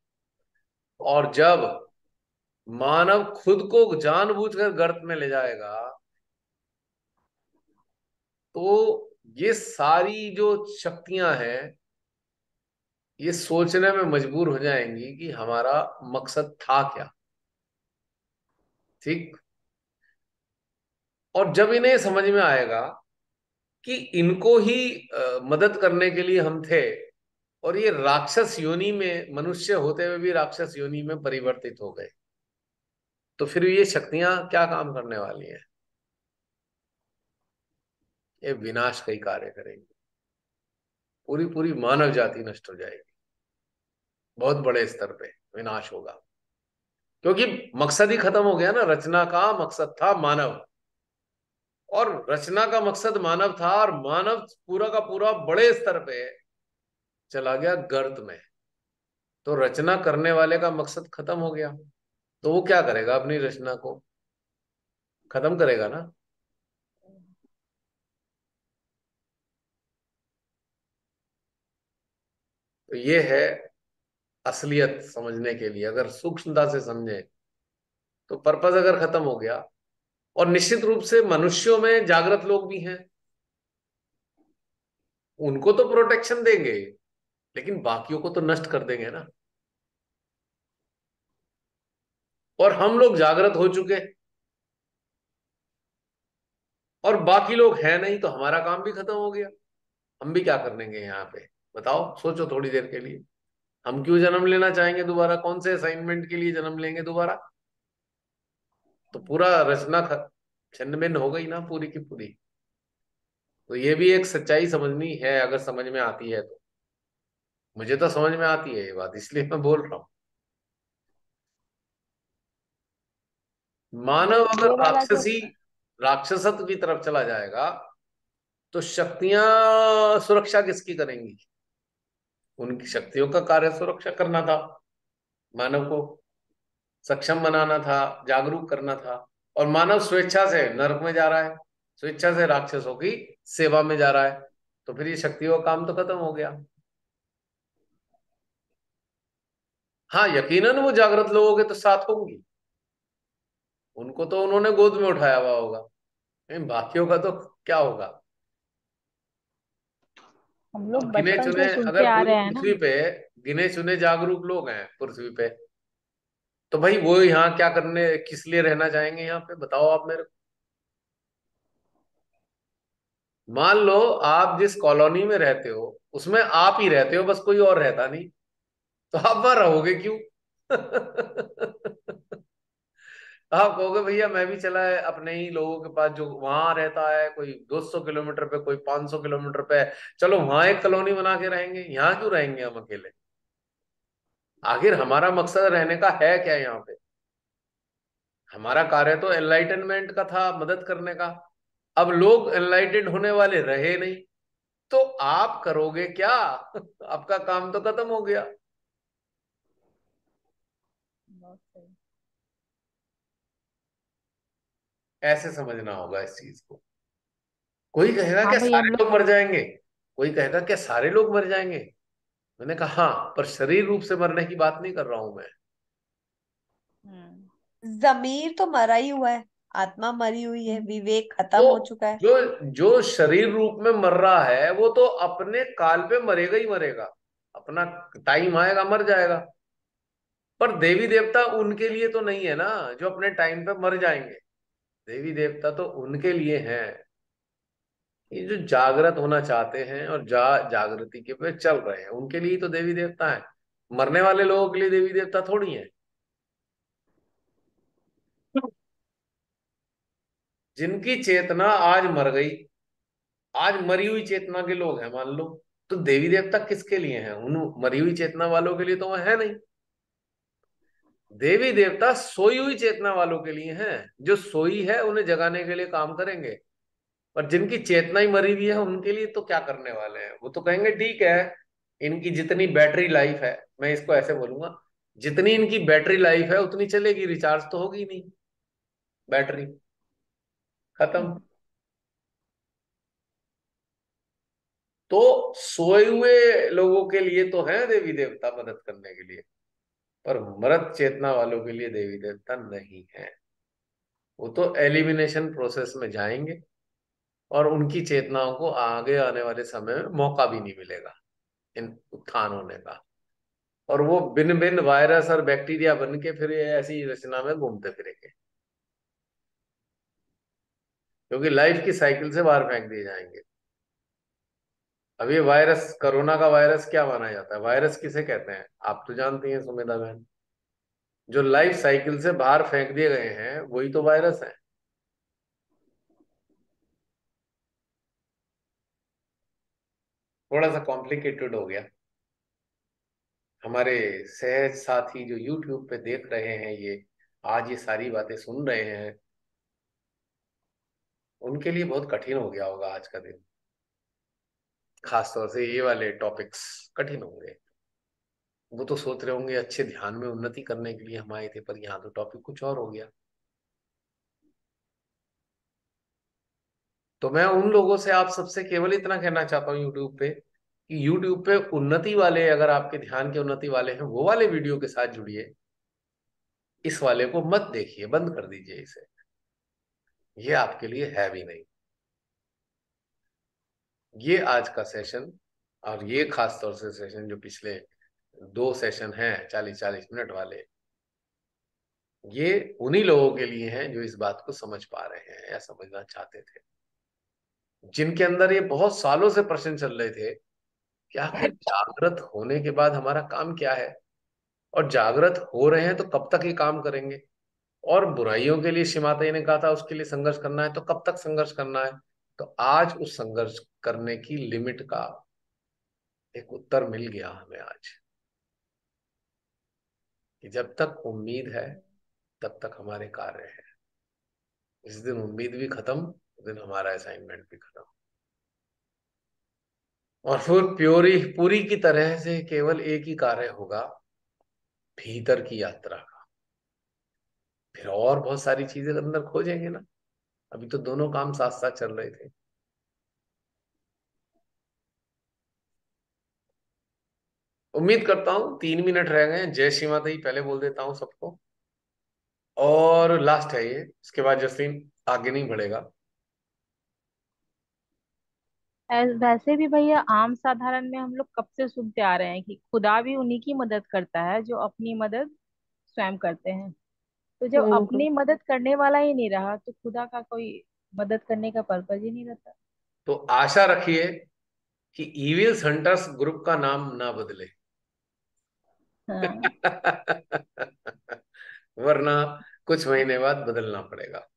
और जब मानव खुद को जानबूझकर गर्त में ले जाएगा, तो ये सारी जो शक्तियां हैं, ये सोचने में मजबूर हो जाएंगी कि हमारा मकसद था क्या। ठीक। और जब इन्हें समझ में आएगा कि इनको ही मदद करने के लिए हम थे, और ये राक्षस योनि में मनुष्य होते हुए भी राक्षस योनि में परिवर्तित हो गए, तो फिर ये शक्तियां क्या काम करने वाली हैं? ये विनाश का ही कार्य करेंगी। पूरी पूरी मानव जाति नष्ट हो जाएगी, बहुत बड़े स्तर पे विनाश होगा। क्योंकि मकसद ही खत्म हो गया ना। रचना का मकसद था मानव, और रचना का मकसद मानव था, और मानव पूरा का पूरा बड़े स्तर पे चला गया गर्त में। तो रचना करने वाले का मकसद खत्म हो गया, तो वो क्या करेगा? अपनी रचना को खत्म करेगा ना। तो ये है असलियत समझने के लिए, अगर सूक्ष्मता से समझे तो पर्पस अगर खत्म हो गया। और निश्चित रूप से मनुष्यों में जागृत लोग भी हैं, उनको तो प्रोटेक्शन देंगे, लेकिन बाकियों को तो नष्ट कर देंगे ना। और हम लोग जागृत हो चुके, और बाकी लोग हैं नहीं, तो हमारा काम भी खत्म हो गया। हम भी क्या कर लेंगे यहाँ पे? बताओ, सोचो थोड़ी देर के लिए। हम क्यों जन्म लेना चाहेंगे दोबारा? कौन से असाइनमेंट के लिए जन्म लेंगे दोबारा? तो पूरा रचना छिन्न भिन्न हो गई ना पूरी की पूरी। तो ये भी एक सच्चाई समझनी है, अगर समझ में आती है तो। मुझे तो समझ में आती है ये बात, इसलिए मैं बोल रहा हूँ। मानव अगर ये वाला जो राक्षसत्व की तरफ चला जाएगा, तो शक्तियां सुरक्षा किसकी करेंगी? उनकी शक्तियों का कार्य सुरक्षा करना था, मानव को सक्षम बनाना था, जागरूक करना था। और मानव स्वेच्छा से नरक में जा रहा है, स्वेच्छा से राक्षसों की सेवा में जा रहा है, तो फिर ये शक्तियों का काम तो खत्म हो गया। हाँ, यकीनन वो जागृत लोगों के तो साथ होंगी, उनको तो उन्होंने गोद में उठाया हुआ होगा, लेकिन बाकियों का तो क्या होगा? हम अब लोग गिने बचपन चुने, से सुनते अगर आ पूरी रहे हैं ना। पृथ्वी पे गिने चुने जागरूक लोग हैं पृथ्वी पे, तो भाई वो यहाँ क्या करने, किस लिए रहना चाहेंगे यहाँ पे? बताओ आप मेरे को। मान लो आप जिस कॉलोनी में रहते हो उसमें आप ही रहते हो, बस कोई और रहता नहीं, तो आप वहां रहोगे क्यों? आप कहोगे भैया मैं भी चला है अपने ही लोगों के पास जो वहां रहता है, कोई 200 किलोमीटर पे, कोई 500 किलोमीटर पे है, चलो वहां एक कॉलोनी बना के रहेंगे, यहाँ क्यों रहेंगे हम अकेले? आखिर हमारा मकसद रहने का है क्या यहाँ पे? हमारा कार्य तो एनलाइटनमेंट का था, मदद करने का। अब लोग एनलाइटेड होने वाले रहे नहीं, तो आप करोगे क्या? आपका काम तो खत्म हो गया। बहुत सही। ऐसे समझना होगा इस चीज को। कोई कहेगा हाँ क्या भाई, हम सारे लोग। लोग मर जाएंगे? कोई कहेगा क्या सारे लोग मर जाएंगे? मैंने कहा हाँ, पर शरीर रूप से मरने की बात नहीं कर रहा हूं मैं। हम्म। जमीर तो मरा ही हुआ है, आत्मा मरी हुई है, विवेक खत्म हो तो चुका है। जो जो शरीर रूप में मर रहा है वो तो अपने काल पे मरेगा ही मरेगा, अपना टाइम आएगा मर जाएगा। पर देवी देवता उनके लिए तो नहीं है ना जो अपने टाइम पे मर जाएंगे। देवी देवता तो उनके लिए हैं, ये जो जागृत होना चाहते हैं और जागृति के पे चल रहे हैं, उनके लिए तो देवी देवता है। मरने वाले लोगों के लिए देवी देवता थोड़ी है। जिनकी चेतना आज मर गई, आज मरी हुई चेतना के लोग हैं मान लो, तो देवी देवता किसके लिए हैं? उन मरी हुई चेतना वालों के लिए तो वह है नहीं। देवी देवता सोई हुई चेतना वालों के लिए हैं, जो सोई है उन्हें जगाने के लिए काम करेंगे। पर जिनकी चेतना ही मरी हुई है उनके लिए तो क्या करने वाले हैं? वो तो कहेंगे ठीक है, इनकी जितनी बैटरी लाइफ है, मैं इसको ऐसे बोलूंगा, जितनी इनकी बैटरी लाइफ है उतनी चलेगी, रिचार्ज तो होगी नहीं, बैटरी खत्म। तो सोए हुए लोगों के लिए तो है देवी देवता मदद करने के लिए, पर मृत चेतना वालों के लिए देवी देवता नहीं है। वो तो एलिमिनेशन प्रोसेस में जाएंगे, और उनकी चेतनाओं को आगे आने वाले समय में मौका भी नहीं मिलेगा इन उत्थान होने का। और वो भिन्न भिन्न वायरस और बैक्टीरिया बन के फिर ये ऐसी रचना में घूमते फिरेंगे, क्योंकि लाइफ की साइकिल से बाहर फेंक दिए जाएंगे। अब ये वायरस, कोरोना का वायरस क्या माना जाता है? वायरस किसे कहते हैं आप तो जानती हैं सुमेधा बहन। जो लाइफ साइकिल से बाहर फेंक दिए गए हैं वही तो वायरस है। थोड़ा सा कॉम्प्लिकेटेड हो गया। हमारे सहज साथी जो यूट्यूब पे देख रहे हैं, ये आज ये सारी बातें सुन रहे हैं, उनके लिए बहुत कठिन हो गया होगा आज का दिन। खासतौर से ये वाले टॉपिक्स कठिन होंगे। वो तो सोच रहे होंगे अच्छे ध्यान में उन्नति करने के लिए हम आए थे, पर यहाँ तो टॉपिक कुछ और हो गया। तो मैं उन लोगों से, आप सबसे केवल इतना कहना चाहता हूँ यूट्यूब पे, कि यूट्यूब पे उन्नति वाले, अगर आपके ध्यान के उन्नति वाले हैं, वो वाले वीडियो के साथ जुड़िए। इस वाले को मत देखिए, बंद कर दीजिए इसे, ये आपके लिए है भी नहीं। ये आज का सेशन, और ये खास तौर से सेशन जो पिछले 2 सेशन हैं 40-40 मिनट वाले, ये उन्हीं लोगों के लिए हैं जो इस बात को समझ पा रहे हैं या समझना चाहते थे, जिनके अंदर ये बहुत सालों से प्रश्न चल रहे थे कि आखिर जागृत होने के बाद हमारा काम क्या है, और जागृत हो रहे हैं तो कब तक ये काम करेंगे, और बुराइयों के लिए शिमाता ने कहा था उसके लिए संघर्ष करना है तो कब तक संघर्ष करना है। तो आज उस संघर्ष करने की लिमिट का एक उत्तर मिल गया हमें आज, कि जब तक उम्मीद है तब तक हमारे कार्य है। जिस दिन उम्मीद भी खत्म उस दिन हमारा असाइनमेंट भी खत्म, और फिर प्योरी पूरी की तरह से केवल एक ही कार्य होगा, भीतर की यात्रा का। फिर और बहुत सारी चीजें अंदर खोजेंगे ना, अभी तो दोनों काम साथ साथ चल रहे थे। उम्मीद करता हूँ 3 मिनट रह गए हैं, जय श्री माता ही पहले बोल देता हूँ सबको, और लास्ट है ये, इसके बाद जसलीन आगे नहीं बढ़ेगा। वैसे भी भैया आम साधारण में हम लोग कब से सुनते आ रहे हैं कि खुदा भी उन्हीं की मदद करता है जो अपनी मदद स्वयं करते हैं। तो जब हम्म। अपनी मदद करने वाला ही नहीं रहा तो खुदा का कोई मदद करने का पर्पज ही नहीं रहता। तो आशा रखिए कि इविल हंटर्स ग्रुप का नाम ना बदले। हाँ। वरना कुछ महीने बाद बदलना पड़ेगा।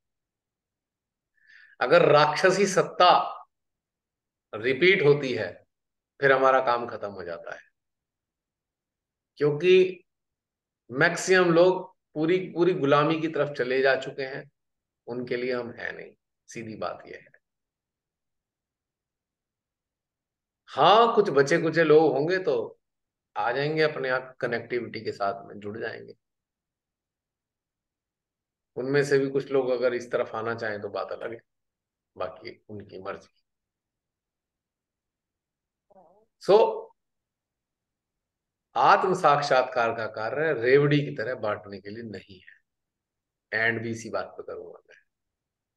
अगर राक्षसी सत्ता रिपीट होती है फिर हमारा काम खत्म हो जाता है, क्योंकि मैक्सिमम लोग पूरी पूरी गुलामी की तरफ चले जा चुके हैं, उनके लिए हम है नहीं। सीधी बात यह है। हाँ, कुछ बचे कुचे लोग होंगे तो आ जाएंगे, अपने आप कनेक्टिविटी के साथ में जुड़ जाएंगे। उनमें से भी कुछ लोग अगर इस तरफ आना चाहें तो बात अलग है, बाकी उनकी मर्जी। सो आत्म साक्षात्कार का कार्य रेवड़ी की तरह बांटने के लिए नहीं है। एंड भी इसी बात पर करूंगा मैं,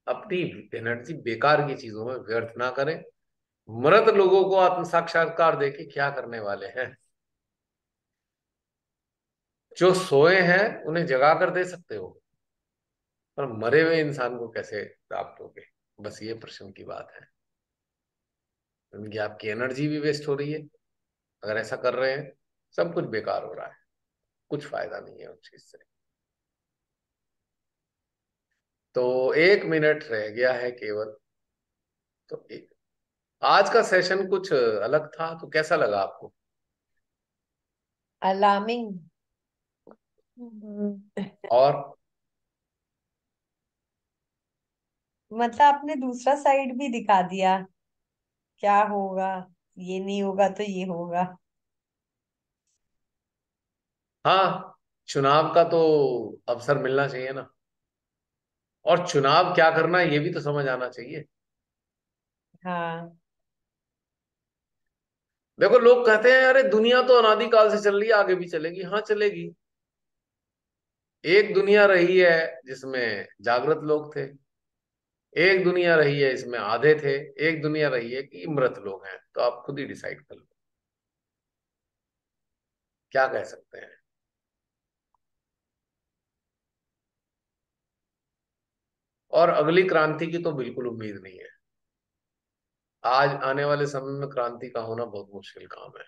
अपनी एनर्जी बेकार की चीजों में व्यर्थ ना करें। मृत लोगों को आत्म साक्षात्कार देके क्या करने वाले हैं? जो सोए हैं उन्हें जगा कर दे सकते हो, पर मरे हुए इंसान को कैसे प्राप्त होगे? बस ये प्रश्न की बात है। क्योंकि आपकी एनर्जी भी वेस्ट हो रही है अगर ऐसा कर रहे हैं, सब कुछ बेकार हो रहा है, कुछ फायदा नहीं है उस चीज से। तो 1 मिनट रह गया है केवल। तो आज का सेशन कुछ अलग था, तो कैसा लगा आपको? अलार्मिंग। और मतलब आपने दूसरा साइड भी दिखा दिया, क्या होगा, ये नहीं होगा तो ये होगा। हाँ, चुनाव का तो अवसर मिलना चाहिए ना, और चुनाव क्या करना है ये भी तो समझ आना चाहिए। हाँ। देखो, लोग कहते हैं अरे दुनिया तो अनादिकाल से चल रही है, आगे भी चलेगी। हाँ, चलेगी। एक दुनिया रही है जिसमें जागृत लोग थे, एक दुनिया रही है इसमें आधे थे, एक दुनिया रही है कि मृत लोग हैं। तो आप खुद ही डिसाइड कर लो, क्या कह सकते हैं। और अगली क्रांति की तो बिल्कुल उम्मीद नहीं है। आज आने वाले समय में क्रांति का होना बहुत मुश्किल काम है।